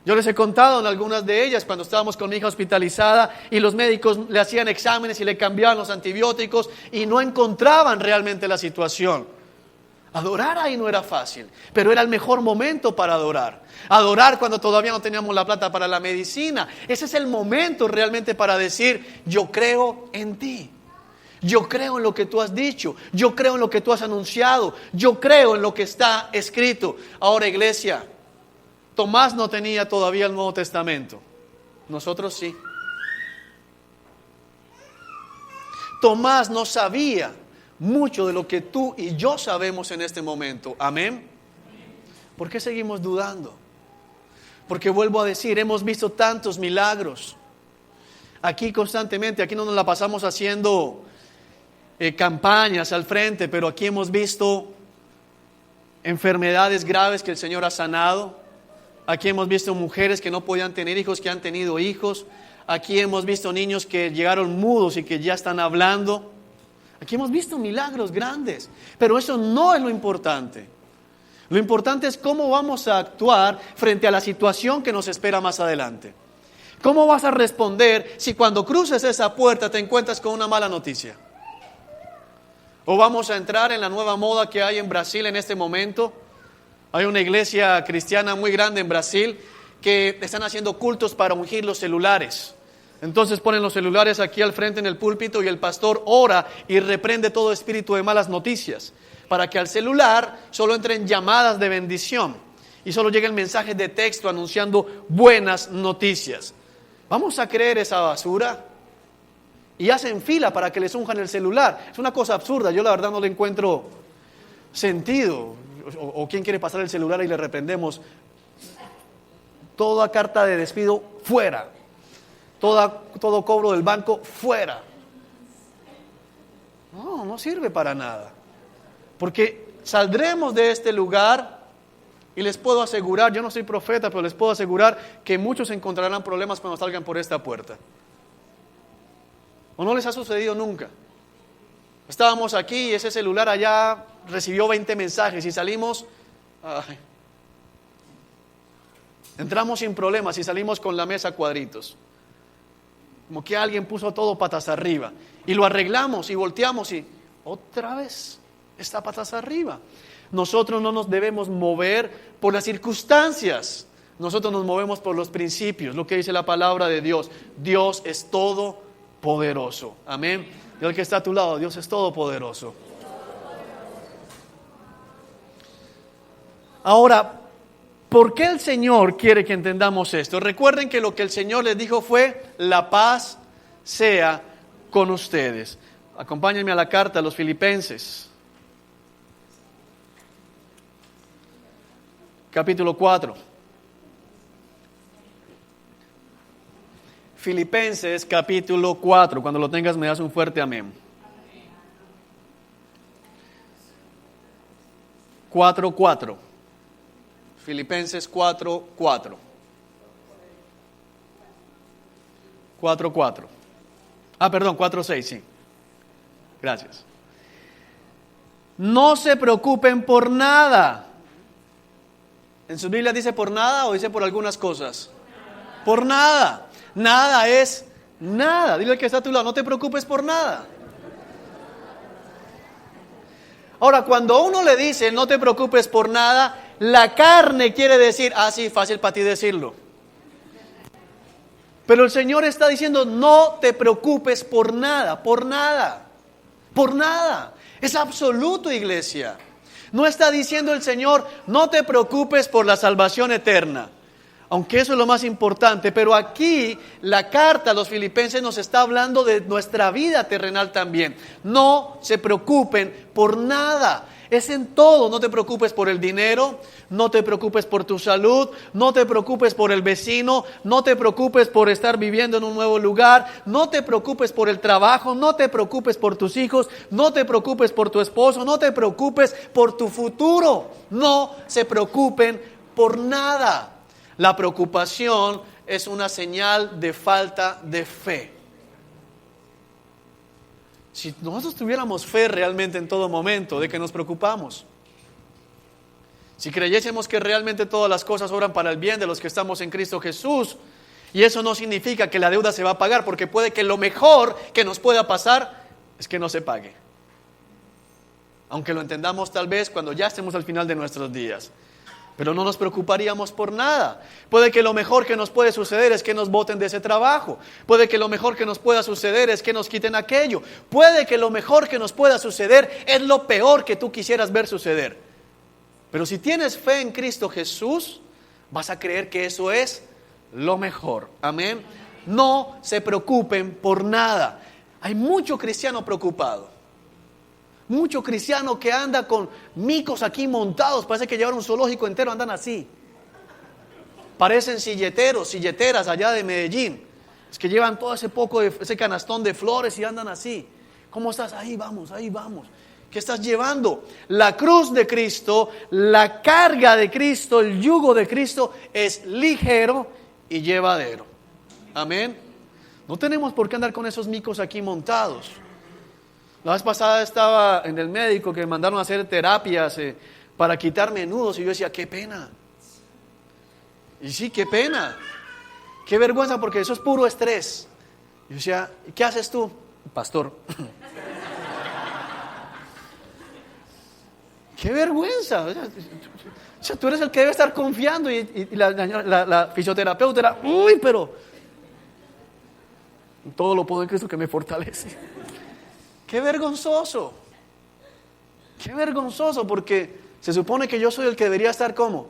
A: Yo les he contado en algunas de ellas cuando estábamos con mi hija hospitalizada y los médicos le hacían exámenes y le cambiaban los antibióticos y no encontraban realmente la situación. Adorar ahí no era fácil, pero era el mejor momento para adorar. Adorar cuando todavía no teníamos la plata para la medicina. Ese es el momento realmente para decir, yo creo en ti. Yo creo en lo que tú has dicho. Yo creo en lo que tú has anunciado. Yo creo en lo que está escrito. Ahora, iglesia, Tomás no tenía todavía el Nuevo Testamento. Nosotros sí. Tomás no sabía mucho de lo que tú y yo sabemos en este momento. Amén. ¿Por qué seguimos dudando? Porque vuelvo a decir, hemos visto tantos milagros. Aquí constantemente, aquí no nos la pasamos haciendo campañas al frente, pero aquí hemos visto enfermedades graves que el Señor ha sanado. Aquí hemos visto mujeres que no podían tener hijos, que han tenido hijos. Aquí hemos visto niños que llegaron mudos y que ya están hablando. Aquí hemos visto milagros grandes, pero eso no es lo importante. Lo importante es cómo vamos a actuar frente a la situación que nos espera más adelante. ¿Cómo vas a responder si cuando cruces esa puerta te encuentras con una mala noticia? ¿O vamos a entrar en la nueva moda que hay en Brasil en este momento? Hay una iglesia cristiana muy grande en Brasil que están haciendo cultos para ungir los celulares. Entonces ponen los celulares aquí al frente en el púlpito y el pastor ora y reprende todo espíritu de malas noticias, para que al celular solo entren llamadas de bendición y solo lleguen mensajes de texto anunciando buenas noticias. ¿Vamos a creer esa basura? Y hacen fila para que les unjan el celular. Es una cosa absurda, yo la verdad no le encuentro sentido. O quién quiere pasar el celular y le reprendemos. Toda carta de despido fuera. Todo cobro del banco fuera. No sirve para nada. Porque saldremos de este lugar y les puedo asegurar, yo no soy profeta, pero les puedo asegurar que muchos encontrarán problemas cuando salgan por esta puerta. ¿O no les ha sucedido nunca? Estábamos aquí y ese celular allá recibió 20 mensajes y salimos, entramos sin problemas y salimos con la mesa a cuadritos. Como que alguien puso todo patas arriba. Y lo arreglamos y volteamos y otra vez está patas arriba. Nosotros no nos debemos mover por las circunstancias. Nosotros nos movemos por los principios, lo que dice la palabra de Dios. Dios es todopoderoso. Amén. Y el que está a tu lado, Dios es todopoderoso. Ahora, ¿por qué el Señor quiere que entendamos esto? Recuerden que lo que el Señor les dijo fue, la paz sea con ustedes. Acompáñenme a la carta a los Filipenses. Capítulo 4. Filipenses capítulo 4. Cuando lo tengas me das un fuerte amén. 4:4. Filipenses 4:4. 4:4. Perdón, 4:6, sí. Gracias. No se preocupen por nada. ¿En su Biblia dice por nada o dice por algunas cosas? Por nada. Nada es nada. Dile al que está a tu lado, no te preocupes por nada. Ahora, cuando uno le dice no te preocupes por nada, la carne quiere decir, sí, fácil para ti decirlo. Pero el Señor está diciendo, no te preocupes por nada, por nada, por nada. Es absoluto, iglesia. No está diciendo el Señor, no te preocupes por la salvación eterna. Aunque eso es lo más importante, pero aquí la carta a los filipenses nos está hablando de nuestra vida terrenal también. No se preocupen por nada. Es en todo. No te preocupes por el dinero, no te preocupes por tu salud, no te preocupes por el vecino, no te preocupes por estar viviendo en un nuevo lugar, no te preocupes por el trabajo, no te preocupes por tus hijos, no te preocupes por tu esposo, no te preocupes por tu futuro. No se preocupen por nada. La preocupación es una señal de falta de fe. Si nosotros tuviéramos fe realmente en todo momento, ¿de qué nos preocupamos? Si creyésemos que realmente todas las cosas obran para el bien de los que estamos en Cristo Jesús, y eso no significa que la deuda se va a pagar, porque puede que lo mejor que nos pueda pasar es que no se pague. aunque lo entendamos tal vez cuando ya estemos al final de nuestros días. Pero no nos preocuparíamos por nada. Puede que lo mejor que nos puede suceder es que nos boten de ese trabajo. Puede que lo mejor que nos pueda suceder es que nos quiten aquello. Puede que lo mejor que nos pueda suceder es lo peor que tú quisieras ver suceder. Pero si tienes fe en Cristo Jesús, vas a creer que eso es lo mejor. Amén. No se preocupen por nada. Hay mucho cristiano preocupado. Mucho cristiano que anda con micos aquí montados, parece que llevan un zoológico entero, andan así. Parecen silleteras allá de Medellín. Es que llevan todo ese canastón de flores y andan así. ¿Cómo estás? Ahí vamos, ahí vamos. ¿Qué estás llevando? La cruz de Cristo, la carga de Cristo, el yugo de Cristo es ligero y llevadero. Amén. No tenemos por qué andar con esos micos aquí montados. La vez pasada estaba en el médico que me mandaron a hacer terapias para quitarme nudos y yo decía, qué pena. Y sí, qué pena. Qué vergüenza porque eso es puro estrés. Yo decía, ¿qué haces tú? Pastor. Qué vergüenza. O sea, tú eres el que debe estar confiando y la fisioterapeuta era, uy, pero todo lo puedo en Cristo que me fortalece. Qué vergonzoso porque se supone que yo soy el que debería estar como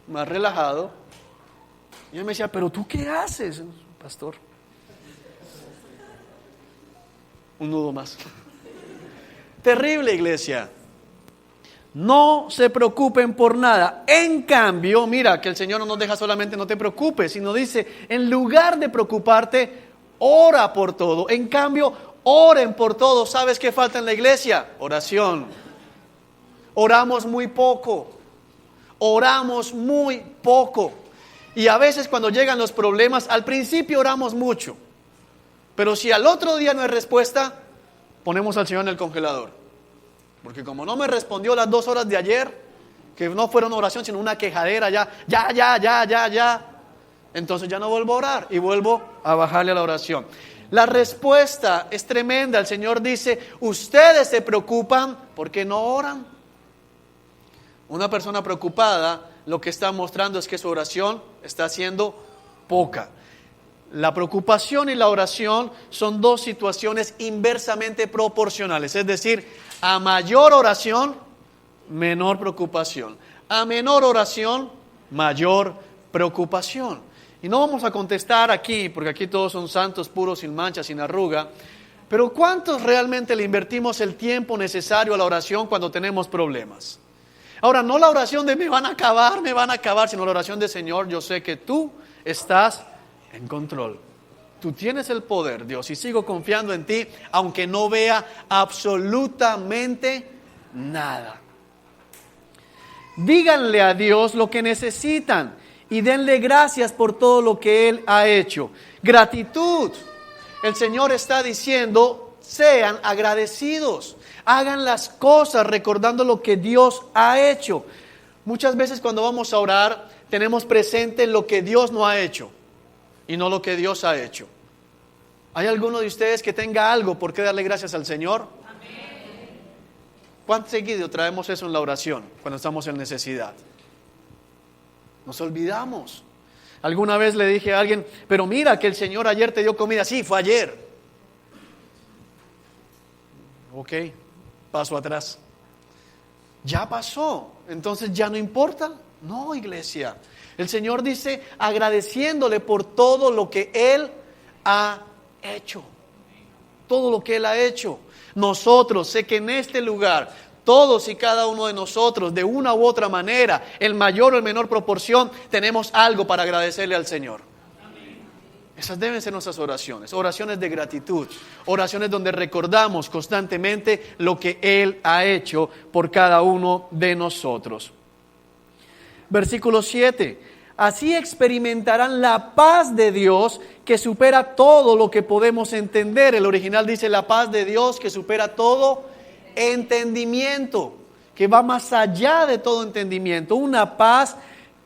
A: más relajado. Y él me decía, pero ¿tú qué haces, pastor? Un nudo más. Terrible, iglesia. No se preocupen por nada. En cambio, mira que el Señor no nos deja solamente no te preocupes, sino dice, en lugar de preocuparte, ora por todo. En cambio, oren por todo. ¿Sabes qué falta en la iglesia? Oración. Oramos muy poco. Y a veces cuando llegan los problemas, al principio oramos mucho. Pero si al otro día no hay respuesta, ponemos al Señor en el congelador. Porque como no me respondió las 2 horas de ayer, que no fueron oración, sino una quejadera, ya, entonces ya no vuelvo a orar y vuelvo a bajarle a la oración. La respuesta es tremenda. El Señor dice, ustedes se preocupan porque no oran. Una persona preocupada lo que está mostrando es que su oración está siendo poca. La preocupación y la oración son dos situaciones inversamente proporcionales. Es decir, a mayor oración, menor preocupación. A menor oración, mayor preocupación. Y no vamos a contestar aquí, porque aquí todos son santos, puros, sin mancha, sin arruga. Pero ¿cuántos realmente le invertimos el tiempo necesario a la oración cuando tenemos problemas? Ahora, no la oración de me van a acabar, sino la oración de Señor, yo sé que tú estás en control. Tú tienes el poder, Dios, y sigo confiando en ti, aunque no vea absolutamente nada. Díganle a Dios lo que necesitan y denle gracias por todo lo que Él ha hecho. Gratitud. El Señor está diciendo, sean agradecidos. Hagan las cosas recordando lo que Dios ha hecho. Muchas veces cuando vamos a orar, tenemos presente lo que Dios no ha hecho y no lo que Dios ha hecho. ¿Hay alguno de ustedes que tenga algo por qué darle gracias al Señor? Amén. ¿Cuánto seguido traemos eso en la oración cuando estamos en necesidad? Nos olvidamos. Alguna vez le dije a alguien, pero mira que el Señor ayer te dio comida. Sí, fue ayer. Ok, paso atrás. Ya pasó, entonces ya no importa. No, iglesia. El Señor dice agradeciéndole por todo lo que Él ha hecho. Todo lo que Él ha hecho. Nosotros, sé que en este lugar, todos y cada uno de nosotros, de una u otra manera, en mayor o en menor proporción, tenemos algo para agradecerle al Señor. Esas deben ser nuestras oraciones, oraciones de gratitud, oraciones donde recordamos constantemente lo que Él ha hecho por cada uno de nosotros. Versículo 7. Así experimentarán la paz de Dios que supera todo lo que podemos entender. El original dice la paz de Dios que supera todo entendimiento, que va más allá de todo entendimiento. Una paz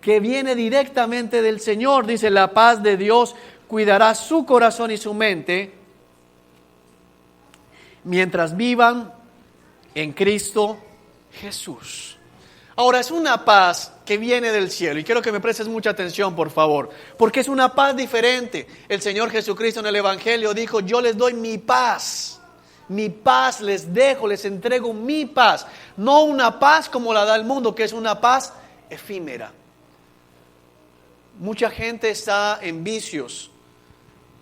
A: que viene directamente del Señor. Dice, la paz de Dios cuidará su corazón y su mente mientras vivan en Cristo Jesús. Ahora, es una paz que viene del cielo, y quiero que me prestes mucha atención, por favor, porque es una paz diferente. El Señor Jesucristo en el Evangelio dijo: yo les doy mi paz les dejo, les entrego mi paz, no una paz como la da el mundo, que es una paz efímera. Mucha gente está en vicios,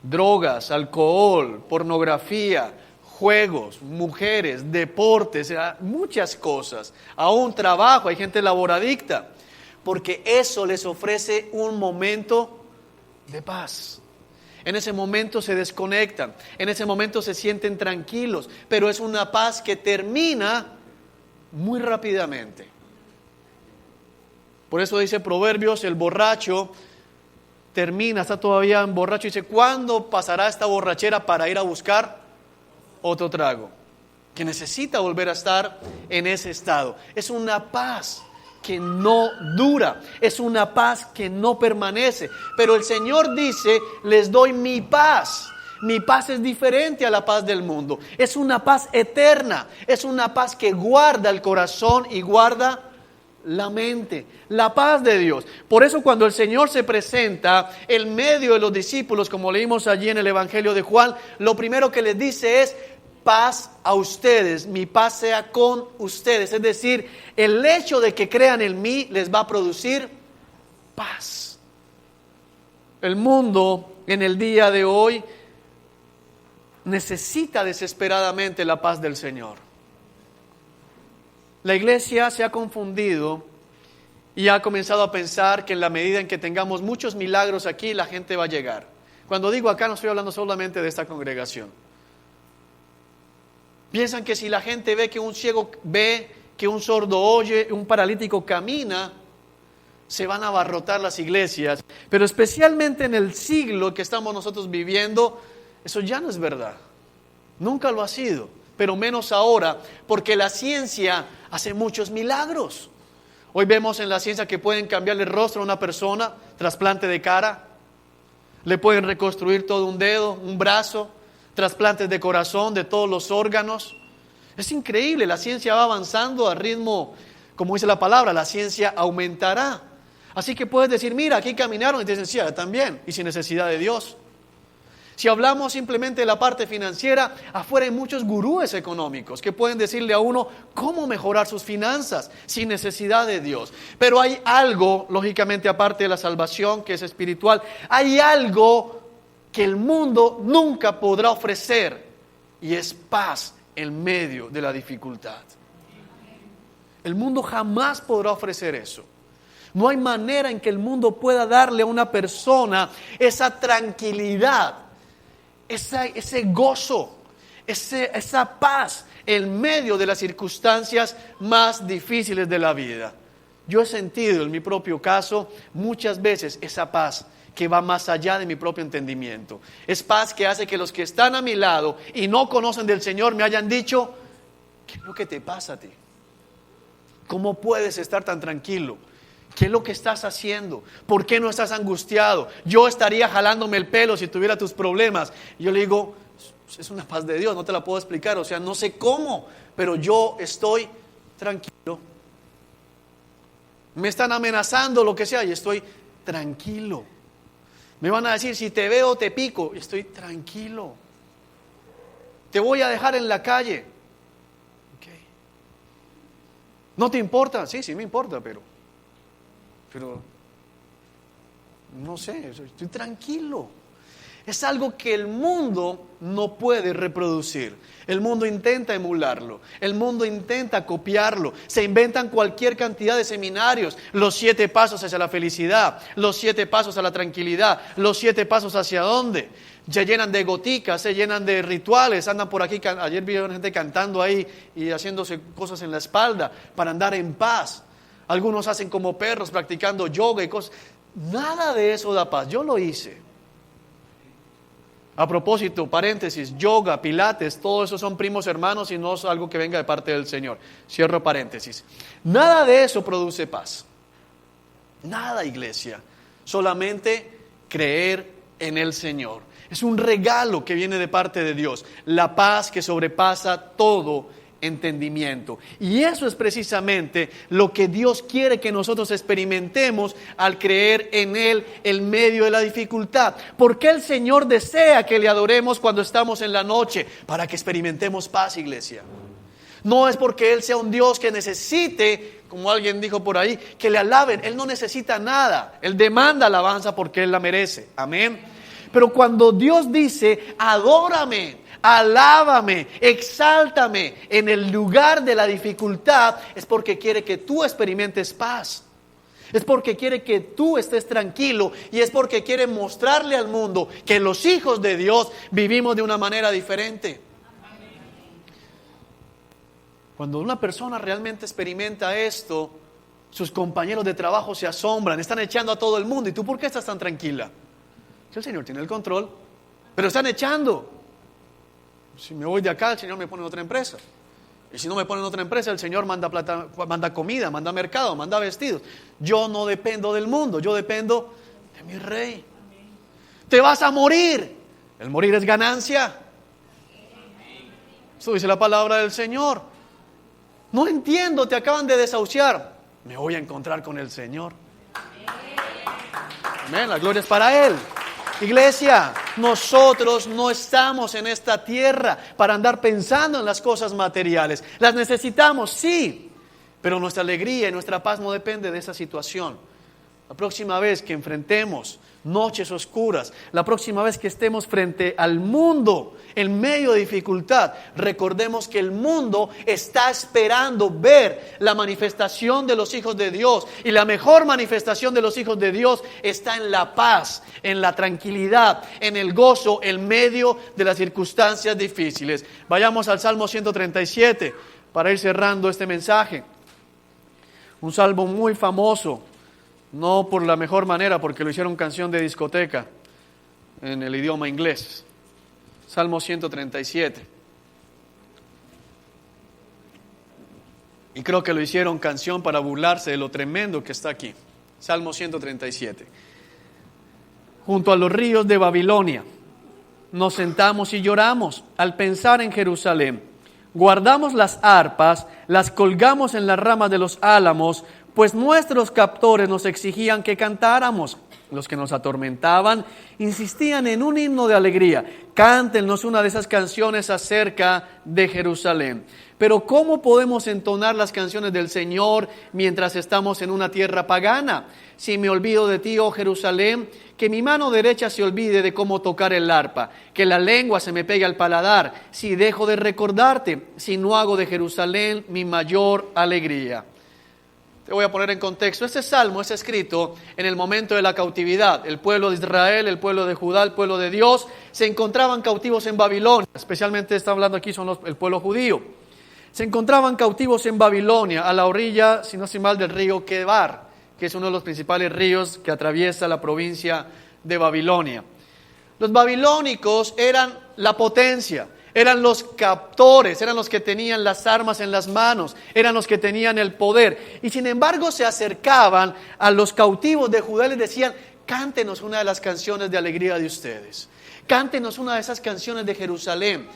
A: drogas, alcohol, pornografía, juegos, mujeres, deportes, muchas cosas, aún trabajo. Hay gente laboradicta, porque eso les ofrece un momento de paz. En ese momento se desconectan, en ese momento se sienten tranquilos, pero es una paz que termina muy rápidamente. Por eso dice Proverbios: el borracho termina, está todavía borracho, y dice: ¿cuándo pasará esta borrachera para ir a buscar otro trago? Que necesita volver a estar en ese estado. Es una paz que no dura, es una paz que no permanece. Pero el Señor dice: les doy mi paz. Mi paz es diferente a la paz del mundo. Es una paz eterna, es una paz que guarda el corazón y guarda la mente, la paz de Dios. Por eso cuando el Señor se presenta en medio de los discípulos, como leímos allí en el Evangelio de Juan, lo primero que les dice es: paz a ustedes, mi paz sea con ustedes. Es decir, el hecho de que crean en mí les va a producir paz. El mundo en el día de hoy necesita desesperadamente la paz del Señor. La iglesia se ha confundido y ha comenzado a pensar que en la medida en que tengamos muchos milagros aquí, la gente va a llegar. Cuando digo acá, no estoy hablando solamente de esta congregación. Piensan que si la gente ve que un ciego ve, que un sordo oye, un paralítico camina, se van a abarrotar las iglesias. Pero especialmente en el siglo que estamos nosotros viviendo, eso ya no es verdad. Nunca lo ha sido, pero menos ahora, porque la ciencia hace muchos milagros. Hoy vemos en la ciencia que pueden cambiarle el rostro a una persona, trasplante de cara, le pueden reconstruir todo un dedo, un brazo, trasplantes de corazón, de todos los órganos. Es increíble, la ciencia va avanzando a ritmo, como dice la palabra, la ciencia aumentará. Así que puedes decir: mira, aquí caminaron, y te dicen: sí, también, y sin necesidad de Dios. Si hablamos simplemente de la parte financiera, afuera hay muchos gurúes económicos que pueden decirle a uno cómo mejorar sus finanzas sin necesidad de Dios. Pero hay algo, lógicamente, aparte de la salvación, que es espiritual, hay algo que el mundo nunca podrá ofrecer, y es paz en medio de la dificultad. El mundo jamás podrá ofrecer eso. No hay manera en que el mundo pueda darle a una persona esa tranquilidad, ese gozo, esa paz en medio de las circunstancias más difíciles de la vida. Yo he sentido en mi propio caso muchas veces esa paz que va más allá de mi propio entendimiento. Es paz que hace que los que están a mi lado y no conocen del Señor me hayan dicho: ¿qué es lo que te pasa a ti? ¿Cómo puedes estar tan tranquilo? ¿Qué es lo que estás haciendo? ¿Por qué no estás angustiado? Yo estaría jalándome el pelo si tuviera tus problemas. Y yo le digo: es una paz de Dios, no te la puedo explicar. O sea, no sé cómo, pero yo estoy tranquilo. Me están amenazando, lo que sea, y estoy tranquilo. Me van a decir: si te veo te pico, y estoy tranquilo. Te voy a dejar en la calle. Okay. ¿No te importa? Sí me importa, pero no sé, estoy tranquilo. Es algo que el mundo no puede reproducir. El mundo intenta emularlo, el mundo intenta copiarlo. Se inventan cualquier cantidad de seminarios: los 7 pasos hacia la felicidad, los 7 pasos a la tranquilidad, los 7 pasos hacia dónde. Se llenan de goticas, se llenan de rituales, andan por aquí. Ayer vi a gente cantando ahí y haciéndose cosas en la espalda para andar en paz. Algunos hacen como perros practicando yoga y cosas. Nada de eso da paz. Yo lo hice. A propósito, paréntesis, yoga, pilates, todo eso son primos hermanos y no es algo que venga de parte del Señor. Cierro paréntesis. Nada de eso produce paz. Nada, iglesia. Solamente creer en el Señor. Es un regalo que viene de parte de Dios. La paz que sobrepasa todo entendimiento. Y eso es precisamente lo que Dios quiere que nosotros experimentemos al creer en Él en medio de la dificultad. ¿Por qué el Señor desea que le adoremos cuando estamos en la noche? Para que experimentemos paz, iglesia. No es porque Él sea un Dios que necesite, como alguien dijo por ahí, que le alaben. Él no necesita nada. Él demanda alabanza porque Él la merece. Amén. Pero cuando Dios dice, adórame, alábame, exáltame en el lugar de la dificultad, es porque quiere que tú experimentes paz. Es porque quiere que tú estés tranquilo y es porque quiere mostrarle al mundo que los hijos de Dios vivimos de una manera diferente. Cuando una persona realmente experimenta esto, sus compañeros de trabajo se asombran, están echando a todo el mundo. ¿Y tú por qué estás tan tranquila? El Señor tiene el control, pero están echando. Si me voy de acá, el Señor me pone en otra empresa. Y si no me pone en otra empresa, el Señor manda plata, manda comida, manda mercado, manda vestidos. Yo no dependo del mundo, yo dependo de mi Rey. Te vas a morir. El morir es ganancia. Eso dice la palabra del Señor. No entiendo, te acaban de desahuciar. Me voy a encontrar con el Señor. Amén, la gloria es para Él. Iglesia, nosotros no estamos en esta tierra para andar pensando en las cosas materiales. Las necesitamos, sí, pero nuestra alegría y nuestra paz no depende de esa situación. La próxima vez que enfrentemos noches oscuras, la próxima vez que estemos frente al mundo en medio de dificultad, recordemos que el mundo está esperando ver la manifestación de los hijos de Dios, y la mejor manifestación de los hijos de Dios está en la paz, en la tranquilidad, en el gozo en medio de las circunstancias difíciles. Vayamos al Salmo 137 para ir cerrando este mensaje. Un salmo muy famoso. No por la mejor manera, porque lo hicieron canción de discoteca en el idioma inglés. Salmo 137. Y creo que lo hicieron canción para burlarse de lo tremendo que está aquí. Salmo 137. Junto a los ríos de Babilonia nos sentamos y lloramos al pensar en Jerusalén. Guardamos las arpas, las colgamos en las ramas de los álamos, pues nuestros captores nos exigían que cantáramos. Los que nos atormentaban insistían en un himno de alegría. Cántenos una de esas canciones acerca de Jerusalén. Pero ¿cómo podemos entonar las canciones del Señor mientras estamos en una tierra pagana? Si me olvido de ti, oh Jerusalén, que mi mano derecha se olvide de cómo tocar el arpa, que la lengua se me pegue al paladar, si dejo de recordarte, si no hago de Jerusalén mi mayor alegría. Te voy a poner en contexto. Este salmo es escrito en el momento de la cautividad. El pueblo de Israel, el pueblo de Judá, el pueblo de Dios, se encontraban cautivos en Babilonia. Especialmente está hablando aquí el pueblo judío. Se encontraban cautivos en Babilonia, a la orilla, si no estoy mal, del río Quebar, que es uno de los principales ríos que atraviesa la provincia de Babilonia. Los babilónicos eran la potencia. Eran los captores, eran los que tenían las armas en las manos, eran los que tenían el poder. Y sin embargo se acercaban a los cautivos de Judá y les decían: cántenos una de las canciones de alegría de ustedes. Cántenos una de esas canciones de Jerusalén.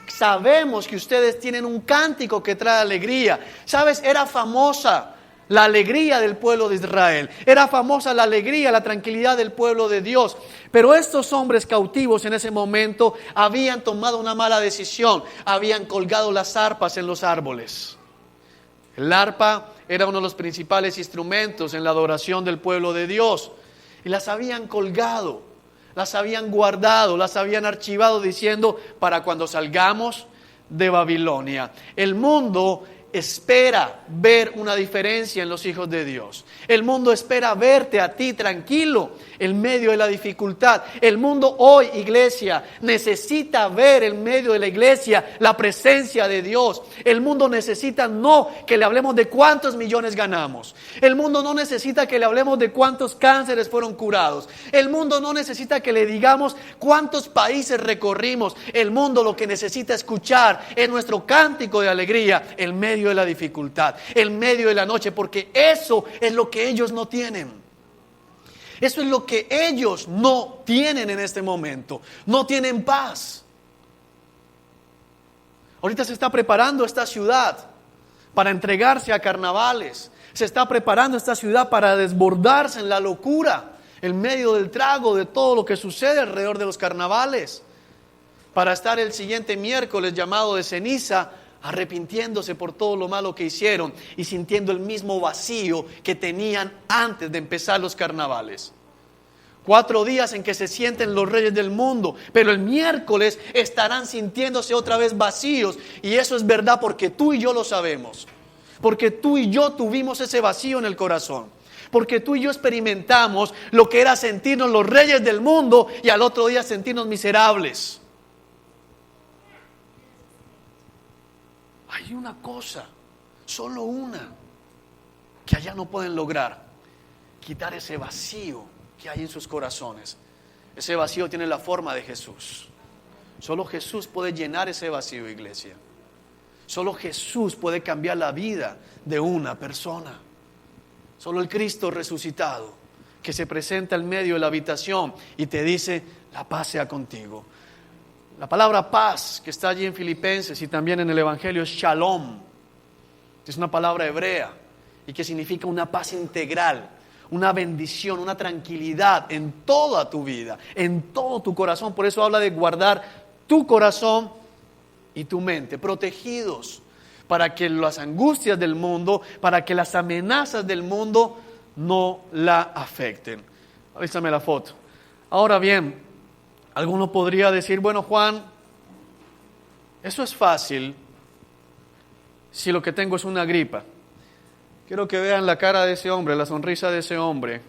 A: Sabemos que ustedes tienen un cántico que trae alegría. ¿Sabes? Era famosa la alegría del pueblo de Israel. Era famosa la alegría, la tranquilidad del pueblo de Dios. Pero estos hombres cautivos en ese momento habían tomado una mala decisión. Habían colgado las arpas en los árboles. El arpa era uno de los principales instrumentos en la adoración del pueblo de Dios. Y las habían colgado, las habían guardado, las habían archivado diciendo: para cuando salgamos de Babilonia. El mundo espera ver una diferencia en los hijos de Dios. El mundo espera verte a ti tranquilo en medio de la dificultad. El mundo hoy, iglesia, necesita ver en medio de la iglesia la presencia de Dios. El mundo necesita no que le hablemos de cuántos millones ganamos. El mundo no necesita que le hablemos de cuántos cánceres fueron curados. El mundo no necesita que le digamos cuántos países recorrimos. El mundo lo que necesita escuchar es nuestro cántico de alegría en medio de la dificultad, en medio de la noche, porque eso es lo que ellos no tienen. Eso es lo que ellos no tienen en este momento. No tienen paz. Ahorita se está preparando esta ciudad para entregarse a carnavales. Se está preparando esta ciudad para desbordarse en la locura, en medio del trago de todo lo que sucede alrededor de los carnavales. Para estar el siguiente miércoles llamado de ceniza, arrepintiéndose por todo lo malo que hicieron y sintiendo el mismo vacío que tenían antes de empezar los carnavales. 4 días en que se sienten los reyes del mundo, pero el miércoles estarán sintiéndose otra vez vacíos, y eso es verdad porque tú y yo lo sabemos, porque tú y yo tuvimos ese vacío en el corazón, porque tú y yo experimentamos lo que era sentirnos los reyes del mundo y al otro día sentirnos miserables. Hay una cosa, solo una, que allá no pueden lograr: quitar ese vacío que hay en sus corazones. Ese vacío tiene la forma de Jesús. Solo Jesús puede llenar ese vacío, iglesia. Solo Jesús puede cambiar la vida de una persona. Solo el Cristo resucitado, que se presenta en medio de la habitación y te dice: la paz sea contigo. La palabra paz que está allí en Filipenses y también en el Evangelio es shalom. Es una palabra hebrea y que significa una paz integral, una bendición, una tranquilidad en toda tu vida, en todo tu corazón. Por eso habla de guardar tu corazón y tu mente protegidos, para que las angustias del mundo, para que las amenazas del mundo no la afecten. Avísame la foto. Ahora bien, alguno podría decir: bueno, Juan, eso es fácil si lo que tengo es una gripa. Quiero que vean la cara de ese hombre, la sonrisa de ese hombre,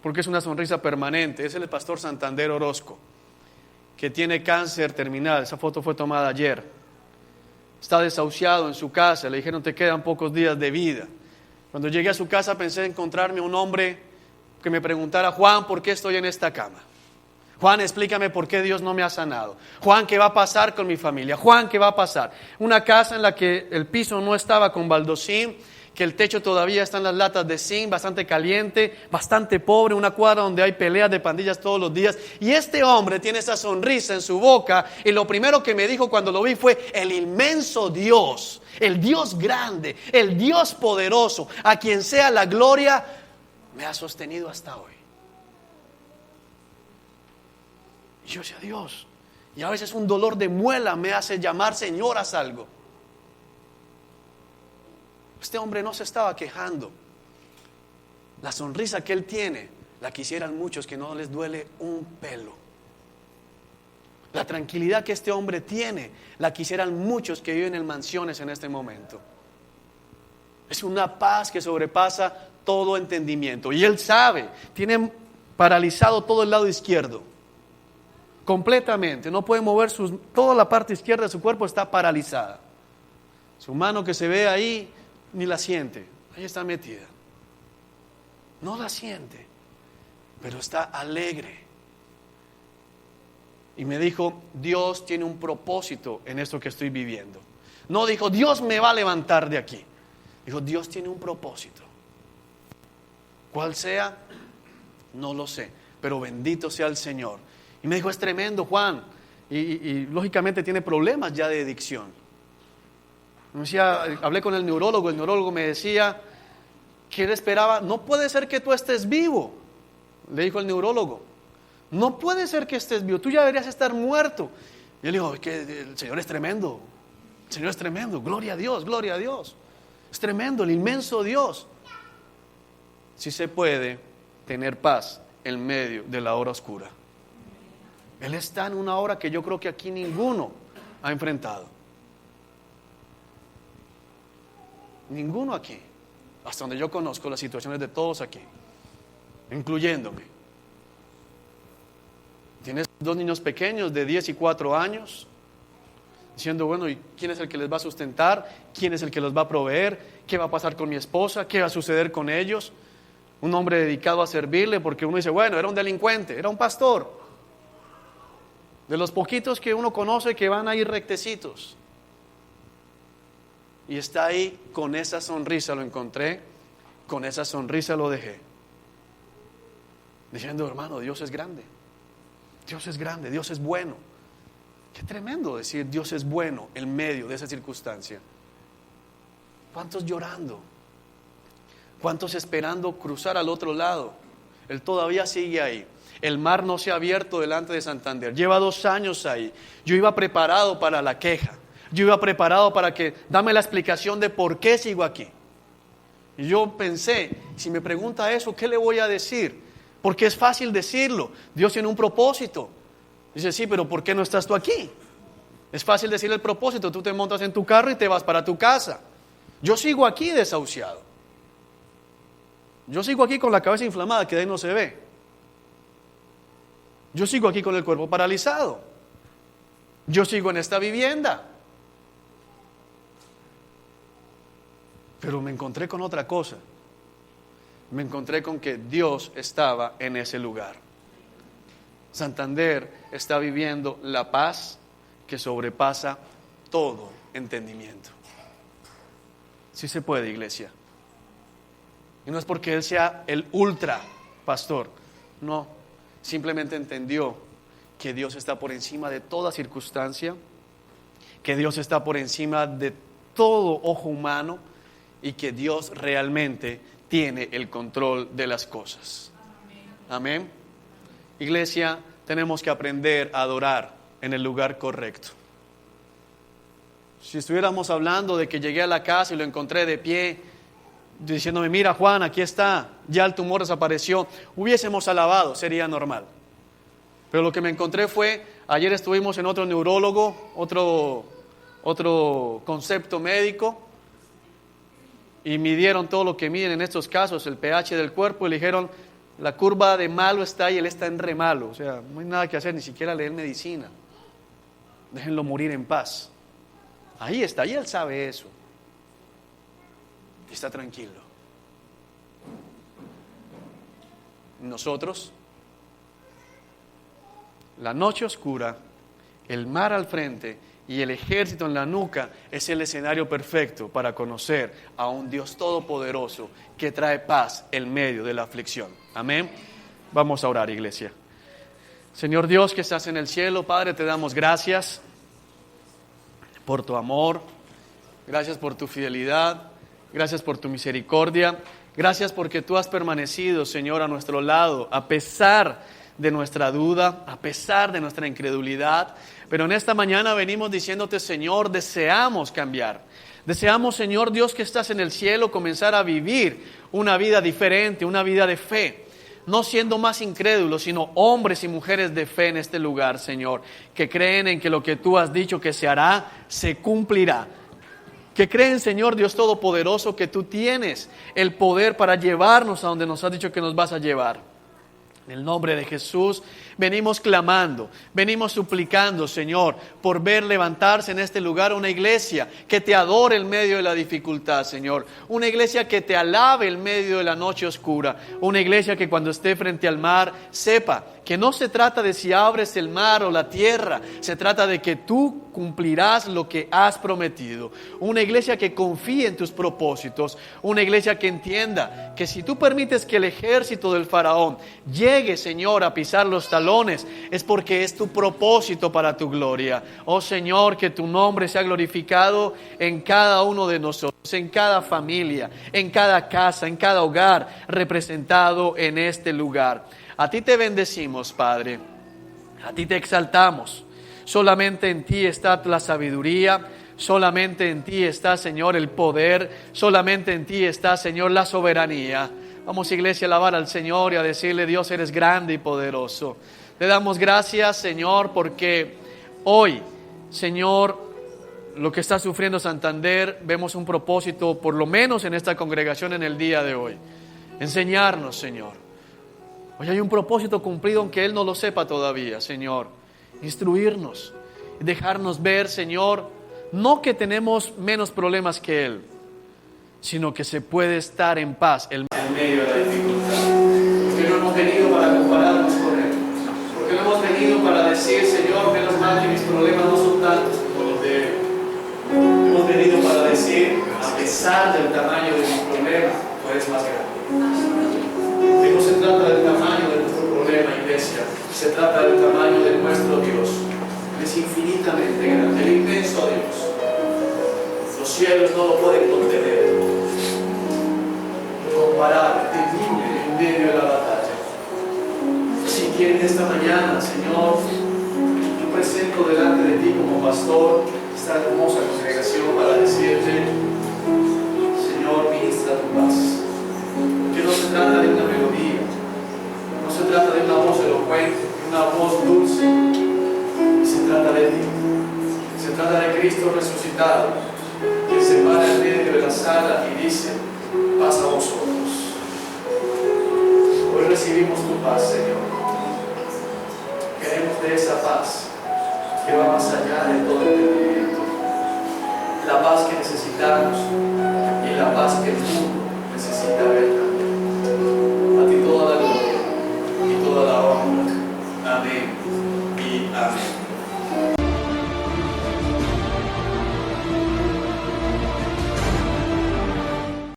A: porque es una sonrisa permanente. Es el pastor Santander Orozco, que tiene cáncer terminal. Esa foto fue tomada ayer. Está desahuciado en su casa, le dijeron: te quedan pocos días de vida. Cuando llegué a su casa pensé encontrarme un hombre que me preguntara: Juan, ¿por qué estoy en esta cama? Juan, explícame por qué Dios no me ha sanado. Juan, ¿qué va a pasar con mi familia? Juan, ¿qué va a pasar? Una casa en la que el piso no estaba con baldosín, que el techo todavía está en las latas de zinc, bastante caliente, bastante pobre, una cuadra donde hay peleas de pandillas todos los días. Y este hombre tiene esa sonrisa en su boca, y lo primero que me dijo cuando lo vi fue: el inmenso Dios, el Dios grande, el Dios poderoso, a quien sea la gloria, me ha sostenido hasta hoy. Y yo decía: Dios, y a veces un dolor de muela me hace llamar: Señor, haz algo. Este hombre no se estaba quejando. La sonrisa que él tiene la quisieran muchos que no les duele un pelo. La tranquilidad que este hombre tiene la quisieran muchos que viven en mansiones en este momento. Es una paz que sobrepasa todo entendimiento. Y él sabe, tiene paralizado todo el lado izquierdo, completamente. No puede mover toda la parte izquierda de su cuerpo está paralizada. Su mano que se ve ahí ni la siente, ahí está metida. No la siente, pero está alegre. Y me dijo: Dios tiene un propósito en esto que estoy viviendo. No dijo: Dios me va a levantar de aquí. Dijo: Dios tiene un propósito. ¿Cuál sea? No lo sé, pero bendito sea el Señor. Y me dijo: es tremendo, Juan. Y lógicamente tiene problemas ya de adicción. Me decía, hablé con el neurólogo me decía que él esperaba: no puede ser que tú estés vivo. Le dijo el neurólogo: no puede ser que estés vivo, tú ya deberías estar muerto. Y él dijo: es que el Señor es tremendo, el Señor es tremendo, gloria a Dios, gloria a Dios. Es tremendo, el inmenso Dios. Sí se puede tener paz en medio de la hora oscura. Él está en una hora que yo creo que aquí ninguno ha enfrentado. Ninguno aquí, hasta donde yo conozco las situaciones de todos aquí, incluyéndome. Tienes 2 niños pequeños de 10 y 4 años, diciendo: bueno, ¿y quién es el que les va a sustentar? ¿Quién es el que los va a proveer? ¿Qué va a pasar con mi esposa? ¿Qué va a suceder con ellos? Un hombre dedicado a servirle, porque uno dice: bueno, era un delincuente, era un pastor, de los poquitos que uno conoce que van a ir rectecitos. Y está ahí con esa sonrisa, lo encontré, con esa sonrisa lo dejé. Diciendo: hermano, Dios es grande, Dios es grande, Dios es bueno. Qué tremendo decir Dios es bueno en medio de esa circunstancia. ¿Cuántos llorando? ¿Cuántos esperando cruzar al otro lado? Él todavía sigue ahí. El mar no se ha abierto delante de Santander. Lleva 2 años ahí. Yo iba preparado para la queja. Yo iba preparado para que dame la explicación de por qué sigo aquí. Y yo pensé, si me pregunta eso, ¿qué le voy a decir? Porque es fácil decirlo. Dios tiene un propósito. Dice, sí, pero ¿por qué no estás tú aquí? Es fácil decir el propósito. Tú te montas en tu carro y te vas para tu casa. Yo sigo aquí desahuciado. Yo sigo aquí con la cabeza inflamada, que de ahí no se ve. Yo sigo aquí con el cuerpo paralizado. Yo sigo en esta vivienda. Pero me encontré con otra cosa. Me encontré con que Dios estaba en ese lugar. Santander está viviendo la paz que sobrepasa todo entendimiento. Sí se puede, iglesia. Y no es porque Él sea el ultra pastor. No, simplemente entendió que Dios está por encima de toda circunstancia, que Dios está por encima de todo ojo humano y que Dios realmente tiene el control de las cosas. Amén. Iglesia, tenemos que aprender a adorar en el lugar correcto. Si estuviéramos hablando de que llegué a la casa y lo encontré de pie, diciéndome, mira Juan, aquí está, ya el tumor desapareció, hubiésemos alabado, sería normal. Pero lo que me encontré fue, ayer estuvimos en otro neurólogo, otro concepto médico, y midieron todo lo que miden en estos casos, el pH del cuerpo, y le dijeron, la curva de malo está ahí, él está en re malo, o sea, no hay nada que hacer, ni siquiera leer medicina, déjenlo morir en paz. Ahí está, y él sabe eso. Está tranquilo. Nosotros, la noche oscura, el mar al frente y el ejército en la nuca es el escenario perfecto para conocer a un Dios todopoderoso que trae paz en medio de la aflicción. Amén. Vamos a orar, iglesia. Señor Dios que estás en el cielo, Padre, te damos gracias por tu amor, gracias por tu fidelidad. Gracias por tu misericordia. Gracias porque tú has permanecido, Señor, a nuestro lado, a pesar de nuestra duda, a pesar de nuestra incredulidad. Pero en esta mañana venimos diciéndote, Señor, deseamos cambiar. Deseamos, Señor Dios, que estás en el cielo, comenzar a vivir una vida diferente, una vida de fe. No siendo más incrédulos, sino hombres y mujeres de fe en este lugar, Señor, que creen en que lo que tú has dicho que se hará, se cumplirá. Que creen, Señor Dios Todopoderoso, que tú tienes el poder para llevarnos a donde nos has dicho que nos vas a llevar. En el nombre de Jesús venimos clamando, venimos suplicando, Señor, por ver levantarse en este lugar una iglesia que te adore en medio de la dificultad, Señor. Una iglesia que te alabe en medio de la noche oscura. Una iglesia que cuando esté frente al mar sepa que no se trata de si abres el mar o la tierra, se trata de que tú cumplirás lo que has prometido. Una iglesia que confíe en tus propósitos, una iglesia que entienda que si tú permites que el ejército del faraón llegue, Señor, a pisar los talones, es porque es tu propósito para tu gloria. Oh Señor, que tu nombre sea glorificado en cada uno de nosotros, en cada familia, en cada casa, en cada hogar representado en este lugar. A ti te bendecimos, Padre, a ti te exaltamos. Solamente en ti está la sabiduría, solamente en ti está, Señor, el poder, solamente en ti está, Señor, la soberanía. Vamos, iglesia, a alabar al Señor y a decirle, Dios, eres grande y poderoso. Te damos gracias, Señor, porque hoy, Señor, lo que está sufriendo Santander, vemos un propósito, por lo menos en esta congregación en el día de hoy. Enseñarnos, Señor. Hoy hay un propósito cumplido aunque Él no lo sepa todavía, Señor. Instruirnos, dejarnos ver, Señor, no que tenemos menos problemas que Él, sino que se puede estar en paz en medio de la dificultad. Porque no hemos venido para compararnos con Él. Porque no hemos venido para decir, Señor, menos mal que mis problemas no son tantos como los de Él. Hemos venido para decir, a pesar del tamaño de mi problema, tú eres más grande. Que no se trata del tamaño de nuestro problema, iglesia, se trata del tamaño de nuestro Dios. es infinitamente grande, el inmenso Dios. Los cielos no lo pueden contener. Incomparable, temible en medio de la batalla. Si quieren esta mañana, Señor, yo presento delante de ti como pastor esta hermosa congregación para decirte, Señor, ministra tu paz. Que no se trata de una melodía, no se trata de una voz elocuente, de una voz dulce. Se trata de ti. Se trata de Cristo resucitado, que se para en medio de la sala y dice, paz a vosotros. Hoy recibimos tu paz, Señor. Queremos de esa paz que va más allá de todo entendimiento. La paz que necesitamos y la paz que el mundo necesita ver también. A ti toda la gloria y toda la honra. Amén.